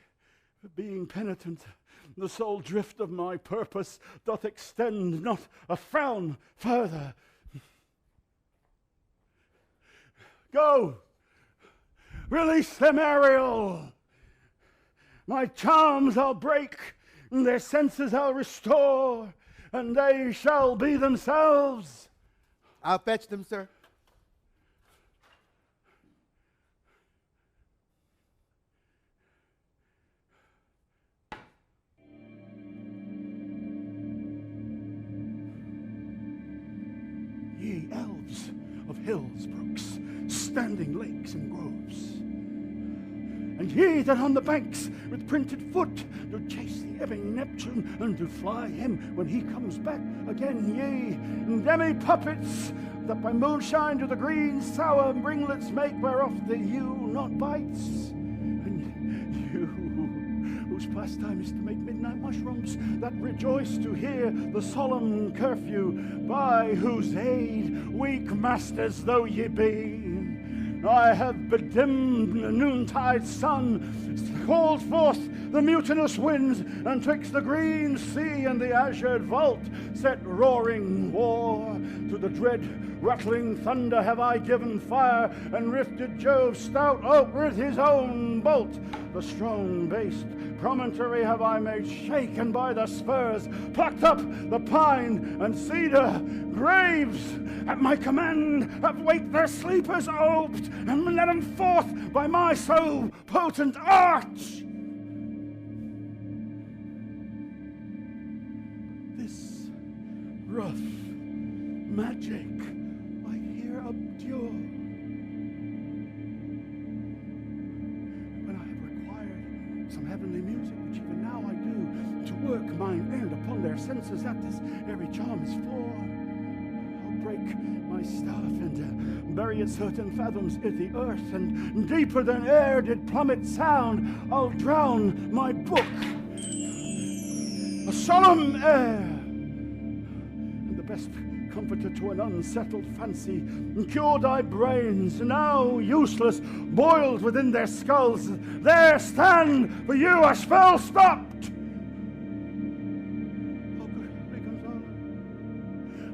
being penitent, the sole drift of my purpose doth extend not a frown further. Go, release them, Ariel. My charms I'll break, their senses I'll restore, and they shall be themselves. I'll fetch them, sir. Ye elves of hills, brooks, standing lakes and groves, And ye that on the banks with printed foot do chase the ebbing Neptune, and do fly him when he comes back again, ye demi-puppets, that by moonshine do the green sour ringlets make, whereof the ewe not bites. And you, whose pastime is to make midnight mushrooms, that rejoice to hear the solemn curfew, by whose aid, weak masters though ye be, I have bedimmed the noontide sun, called forth the mutinous winds, and twixt the green sea and the azured vault set roaring war. To the dread rattling thunder have I given fire, and rifted Jove's stout oak with his own bolt. The strong-based promontory have I made shaken by the spurs, plucked up the pine and cedar graves. At my command have waked their sleepers oped, and led them forth by my so potent art. This rough magic I here abjure, when I have required some heavenly music, which even now I do, to work mine end upon their senses, that this every charm is for. I'll break my staff and bury it certain fathoms in the earth, and deeper than air did plummet sound, I'll drown my book. A solemn air, and the best comforter to an unsettled fancy, and cure thy brains, now useless, boiled within their skulls. There stand for you a spell stopped. Oh, good Gonzalo,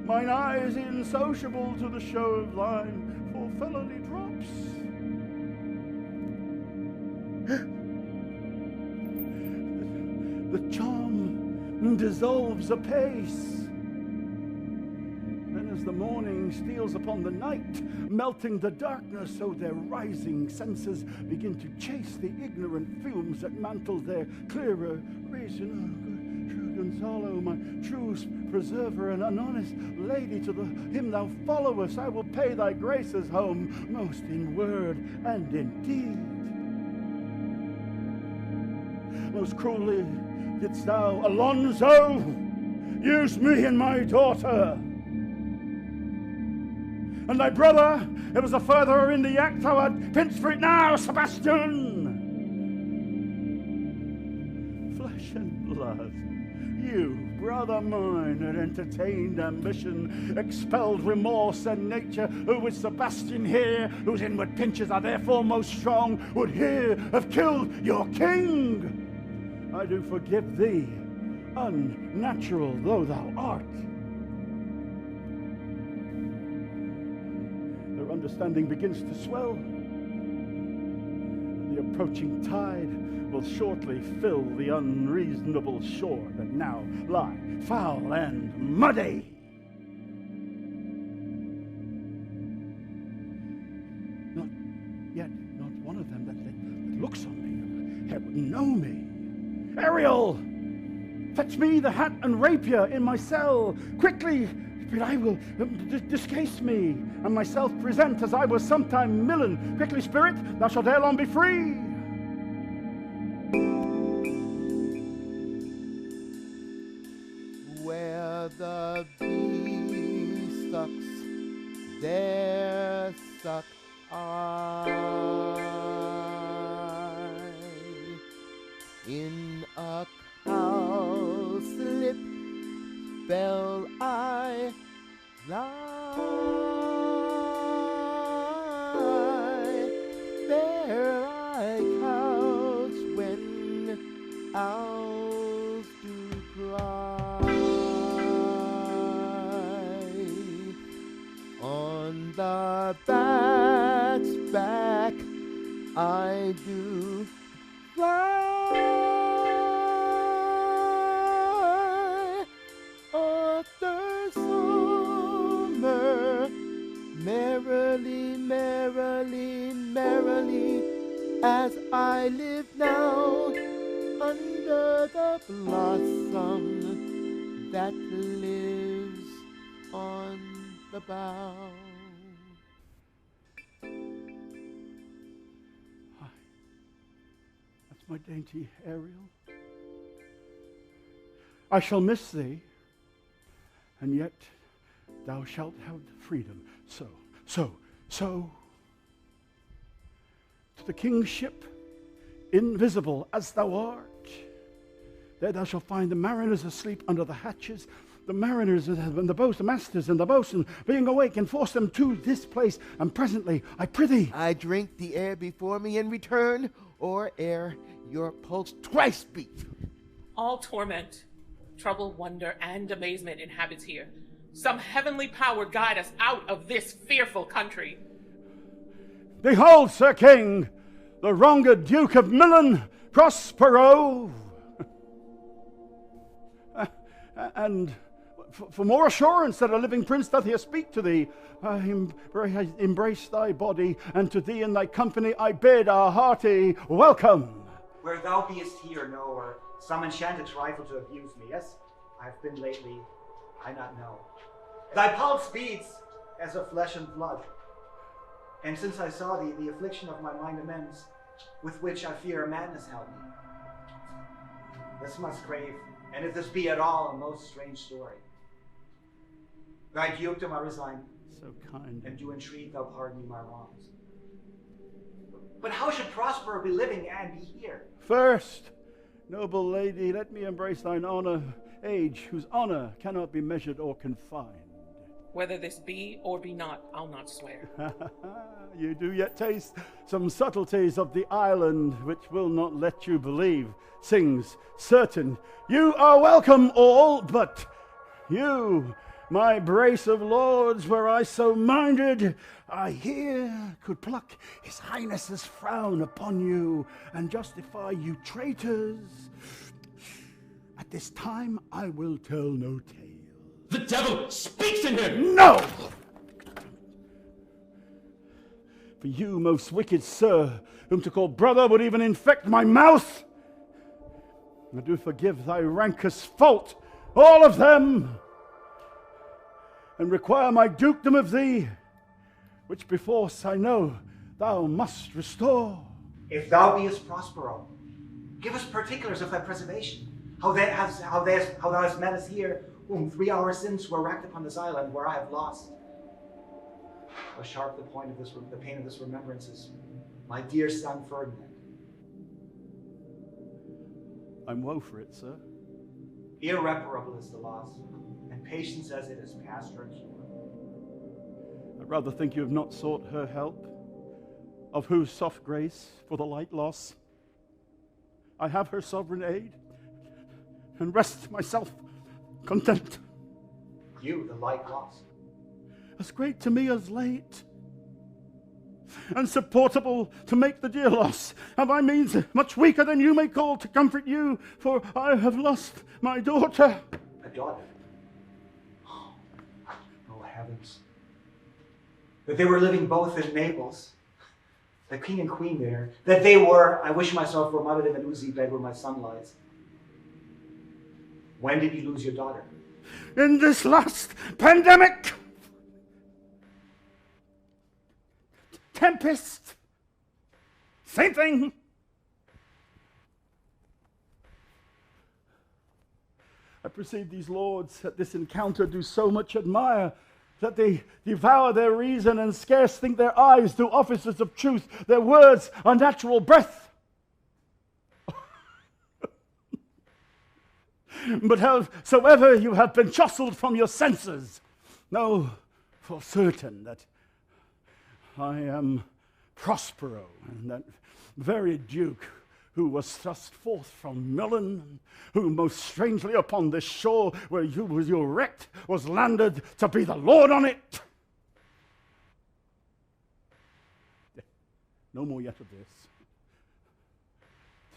mine eye is insociable to the show of thine, for felony drops. The charm dissolves apace, and as the morning steals upon the night, melting the darkness, so their rising senses begin to chase the ignorant fumes that mantle their clearer reason. Oh, true Gonzalo, my true preserver and an honest lady, to him thou followest I will pay thy graces home, most in word and in deed. Most cruelly didst thou, Alonso, use me and my daughter. And thy brother, it was a furtherer in the act, thou had pinched for it now, Sebastian. Flesh and blood, you, brother mine, had entertained ambition, expelled remorse and nature, who with Sebastian here, whose inward pinches are therefore most strong, would here have killed your king. I do forgive thee, unnatural though thou art. Their understanding begins to swell. The approaching tide will shortly fill the unreasonable shore that now lie foul and muddy. Not yet, not one of them that looks on me, would know me. Ariel, fetch me the hat and rapier in my cell, quickly, but I will discase me, and myself present as I was sometime millen. Quickly, spirit, thou shalt ere long be free. Where the bee sucks, there suck I. In a cowslip fell I lie. There I couch when owls do cry. On the bat's back I do fly. Merrily, merrily, merrily, as I live now under the blossom that lives on the bough. my dainty Ariel. I shall miss thee, and yet thou shalt have freedom. So, to the kingship, invisible as thou art, there thou shalt find the mariners asleep under the hatches, the mariners and the boats, the masters and the boatswain being awake, and force them to this place. And presently, I prithee, I drink the air before me in return, or ere your pulse twice beat. All torment, trouble, wonder, and amazement inhabits here. Some heavenly power guide us out of this fearful country. Behold, Sir King, the wronged Duke of Milan, Prospero. And for more assurance that a living prince doth here speak to thee, I embrace thy body, and to thee and thy company I bid a hearty welcome. Where thou beest here, know, or some enchanted trifle to abuse me, yes, I have been lately, I not know. Thy pulse beats as of flesh and blood, and since I saw thee, the affliction of my mind amends, with which I fear a madness held me. This must grave, and if this be at all a most strange story. Thy dukedom I resign, so kind, and do entreat thou pardon me my wrongs. But how should Prospero be living and be here? First, noble lady, let me embrace thine honor, age, whose honor cannot be measured or confined. Whether this be or be not, I'll not swear. You do yet taste some subtleties of the island, which will not let you believe. Sings certain, you are welcome all, but you, my brace of lords, were I so minded, I here could pluck his highness's frown upon you, and justify you traitors. At this time I will tell no tale. The devil speaks in him! No! For you, most wicked sir, whom to call brother would even infect my mouth, I do forgive thy rankest fault, all of them, and require my dukedom of thee, which beforce I know thou must restore. If thou beest Prospero, give us particulars of thy preservation, how thou hast met us here, whom 3 hours since were racked upon this island, where I have lost. How sharp the pain of this remembrance is, my dear son Ferdinand. I'm woe for it, sir. Irreparable is the loss, and patience as it is past her cure. I'd rather think you have not sought her help, of whose soft grace for the light loss I have her sovereign aid, and rest myself content. You, the light loss. As great to me as late, and supportable to make the dear loss, have I means much weaker than you may call to comfort you, for I have lost my daughter. A daughter? Oh heavens. That they were living both in Naples, the king and queen there, that they were, I wish myself were mothered in an oozy bed where my son lies. When did you lose your daughter? In this last pandemic. Tempest. Same thing. I perceive these lords at this encounter do so much admire that they devour their reason and scarce think their eyes do offices of truth, their words are natural breath. But howsoever you have been jostled from your senses, know for certain that I am Prospero, and that very duke who was thrust forth from Milan, who most strangely upon this shore where you wrecked was landed to be the lord on it. No more yet of this.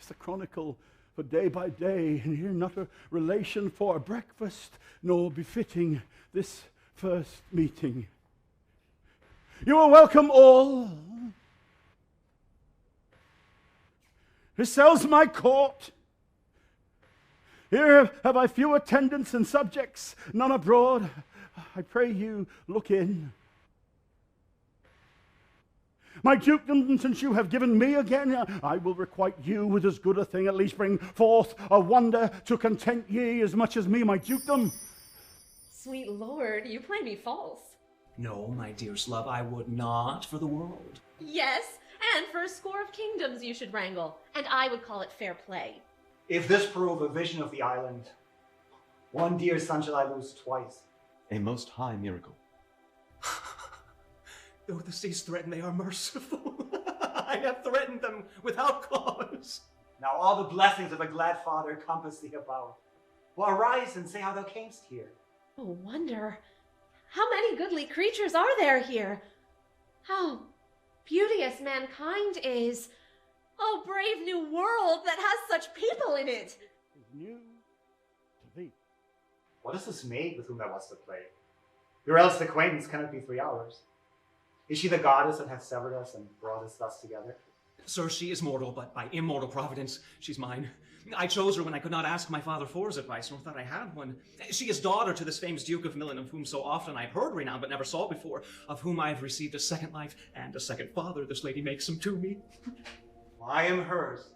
Tis a chronicle for day by day, and here not a relation for a breakfast, nor befitting this first meeting. You are welcome all. This sells my court. Here have I few attendants and subjects, none abroad. I pray you look in. My dukedom, since you have given me again, I will requite you with as good a thing, at least bring forth a wonder to content ye as much as me, my dukedom. Sweet lord, you play me false. No, my dearest love, I would not for the world. Yes, and for a score of kingdoms you should wrangle, and I would call it fair play. If this prove a vision of the island, one dear son shall I lose twice. A most high miracle. Though the seas threaten, they are merciful. I have threatened them without cause. Now all the blessings of a glad father compass thee about. Well, arise and say how thou camest here. Oh, wonder, how many goodly creatures are there here? How beauteous mankind is. Oh, brave new world that has such people in it. Is new to thee. What is this maid with whom thou wast to play? Your else acquaintance cannot be 3 hours. Is she the goddess that hath severed us and brought us thus together? Sir, she is mortal, but by immortal providence, she's mine. I chose her when I could not ask my father for his advice, nor thought I had one. She is daughter to this famous Duke of Milan, of whom so often I have heard renowned, but never saw before, of whom I have received a second life and a second father. This lady makes him to me. I am hers.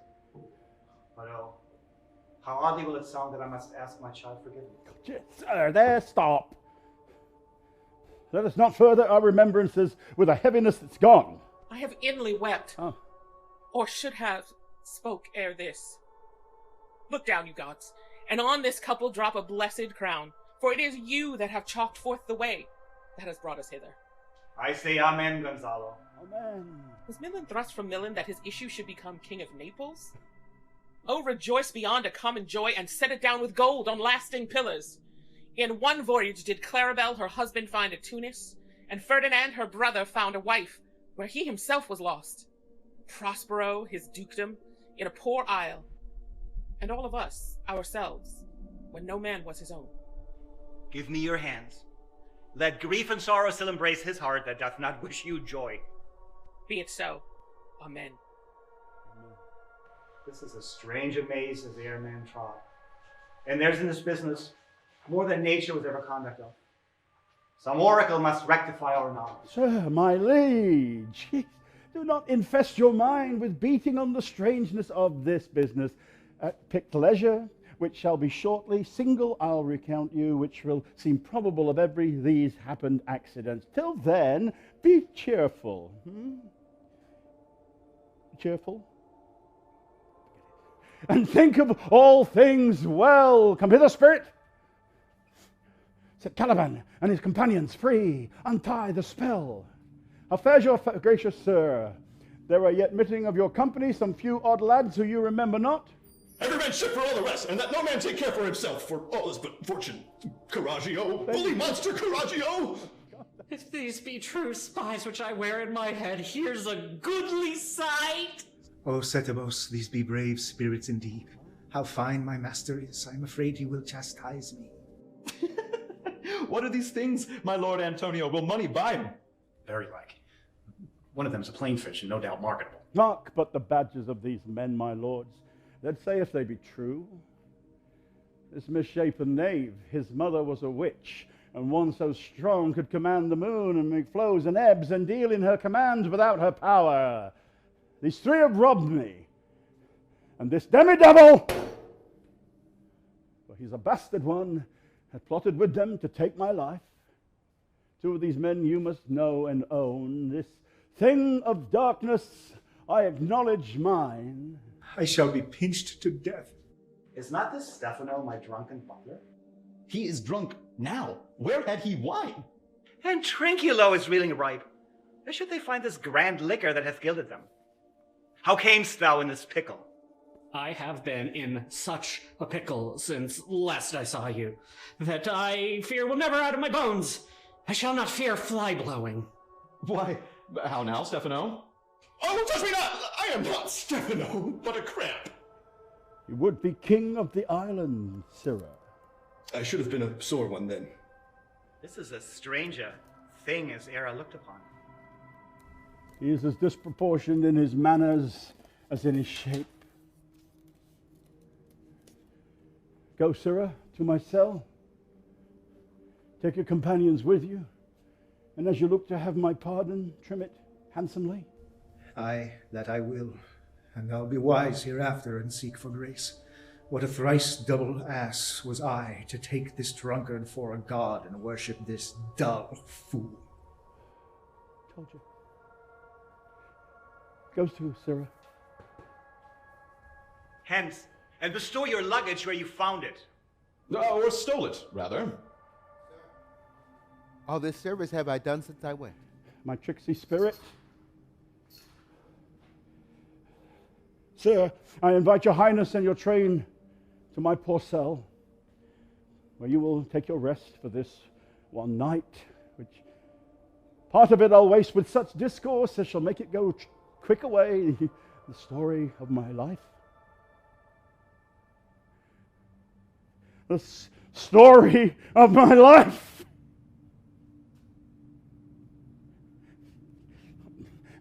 But oh, how oddly will it sound that I must ask my child forgiveness. Sir, there, stop. Let us not further our remembrances with a heaviness that's gone. I have inly wept, or should have spoke ere this. Look down, you gods, and on this couple drop a blessed crown, for it is you that have chalked forth the way that has brought us hither. I say amen, Gonzalo. Amen. Was Milan thrust from Milan that his issue should become king of Naples? Oh, rejoice beyond a common joy, and set it down with gold on lasting pillars. In one voyage did Claribel her husband find at Tunis, and Ferdinand her brother found a wife, where he himself was lost. Prospero his dukedom in a poor isle, and all of us ourselves, when no man was his own. Give me your hands. Let grief and sorrow still embrace his heart that doth not wish you joy. Be it so. Amen. This is as strange a maze as e'er man trod. And there's in this business more than nature was ever conduct of. Some oracle must rectify our knowledge. Sir, my liege, do not infest your mind with beating on the strangeness of this business. At picked leisure, which shall be shortly, single I'll recount you, which will seem probable of every these happened accidents. Till then, be cheerful. Cheerful? And think of all things well. Come hither, spirit. Set Caliban and his companions free. Untie the spell. How fares your gracious sir? There are yet missing of your company some few odd lads who you remember not. Every man ship for all the rest, and that no man take care for himself, for all is but fortune. Coraggio, bully monster Coraggio! If these be true spies which I wear in my head, here's a goodly sight! O Setebos, these be brave spirits indeed. How fine my master is, I am afraid he will chastise me. What are these things, my lord Antonio? Will money buy them? Very like. One of them is a plain fish, and no doubt marketable. Mark but the badges of these men, my lords. Let's say if they be true. This misshapen knave, his mother was a witch, and one so strong could command the moon and make flows and ebbs and deal in her command without her power. These three have robbed me, and this demi-devil, for he's a bastard one, had plotted with them to take my life. Two of these men you must know and own. This thing of darkness, I acknowledge mine. I shall be pinched to death. Is not this Stefano, my drunken butler? He is drunk now. Where had he wine? And Trinculo is reeling ripe. Where should they find this grand liquor that hath gilded them? How camest thou in this pickle? I have been in such a pickle since last I saw you, that I fear will never out of my bones. I shall not fear fly-blowing. Why, how now, Stefano? Oh, touch me not! I am not Stefano, but a cramp. You would be king of the island, Sirrah. I should have been a sore one then. This is as strange a thing as e'er I looked upon. He is as disproportioned in his manners as in his shape. Go, Sirrah, to my cell. Take your companions with you, and as you look to have my pardon, trim it handsomely. Aye, that I will, and I'll be wise hereafter and seek for grace. What a thrice double ass was I to take this drunkard for a god and worship this dull fool. Told you. Go to, Sarah. Hence, and bestow your luggage where you found it. Or stole it, rather. All this service have I done since I went? My tricksy spirit. Sir, I invite your highness and your train to my poor cell, where you will take your rest for this one night, which part of it I'll waste with such discourse as shall make it go quick away, the story of my life. The story of my life!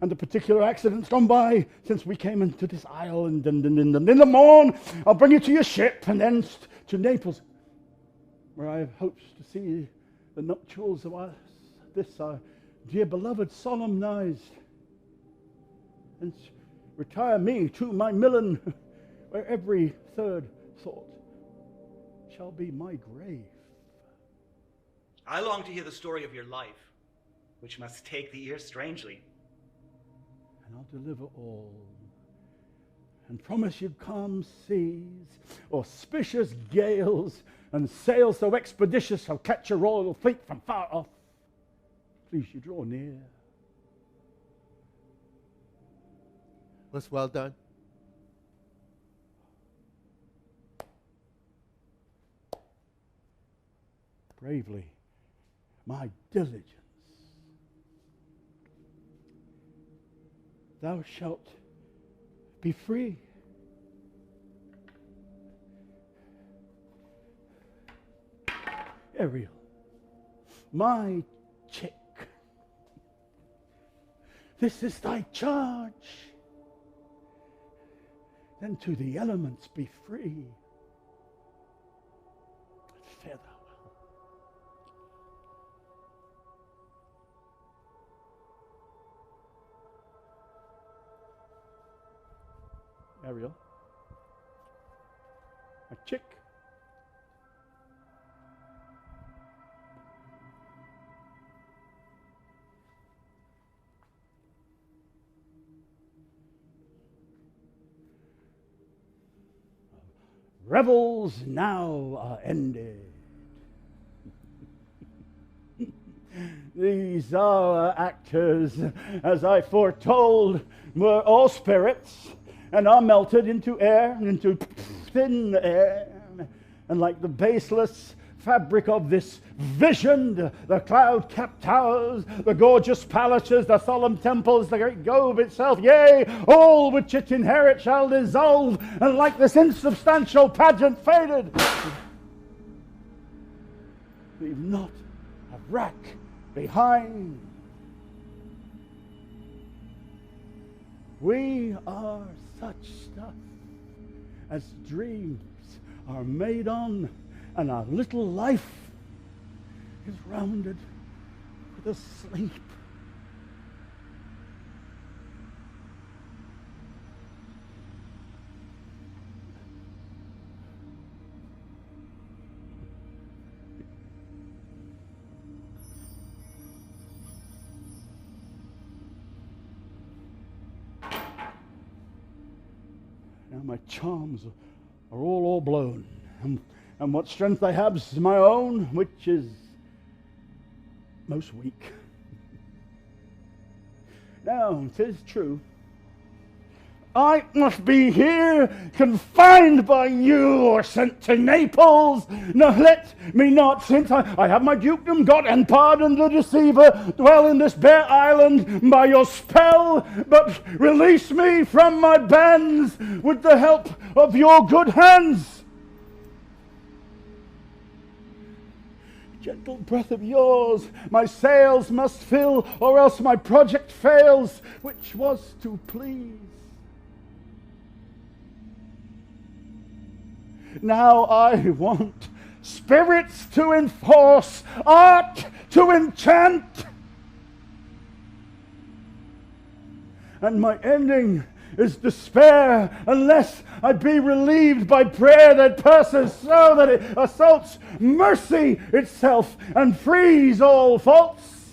And the particular accidents gone by since we came into this island, and in the morn I'll bring you to your ship, and then to Naples, where I have hopes to see the nuptials of our dear beloved solemnized, and retire me to my Milan, where every third thought shall be my grave. I long to hear the story of your life, which must take the ear strangely. And I'll deliver all, and promise you calm seas, auspicious gales, and sails so expeditious shall catch a royal fleet from far off. Please you draw near. What's well done? Bravely, my diligence. Thou shalt be free. Ariel, my chick, this is thy charge. Then to the elements be free. Fare thou well. Ariel, my chick. Revels now are ended. These our actors, as I foretold, were all spirits, and are melted into air, into thin air, and like the baseless fabric of this vision, the cloud-capped towers, the gorgeous palaces, the solemn temples, the great globe itself, yea, all which it inherit shall dissolve, and like this insubstantial pageant faded, leave not a rack behind. We are such stuff as dreams are made on, and our little life is rounded with a sleep. Now my charms are all blown, and what strength I have is my own, which is most weak. Now, 'tis true, I must be here, confined by you, or sent to Naples. No, let me not, since I have my dukedom got, and pardon the deceiver, dwell in this bare island by your spell, but release me from my bands with the help of your good hands. Gentle breath of yours, my sails must fill, or else my project fails, which was to please. Now I want spirits to enforce, art to enchant, and my ending is despair, unless I be relieved by prayer that passes so that it assaults mercy itself and frees all faults.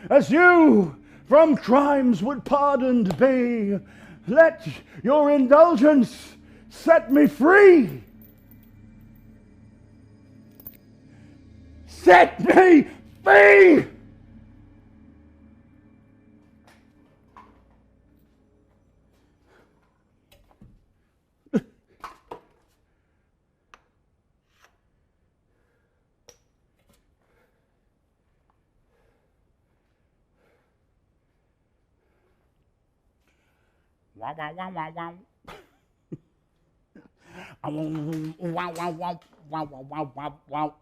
As you from crimes would pardoned be, let your indulgence set me free. Set me free! Wow, wow, wow, wow, wow. Wow, wow, wow, wow, wow, wow, wow, wow.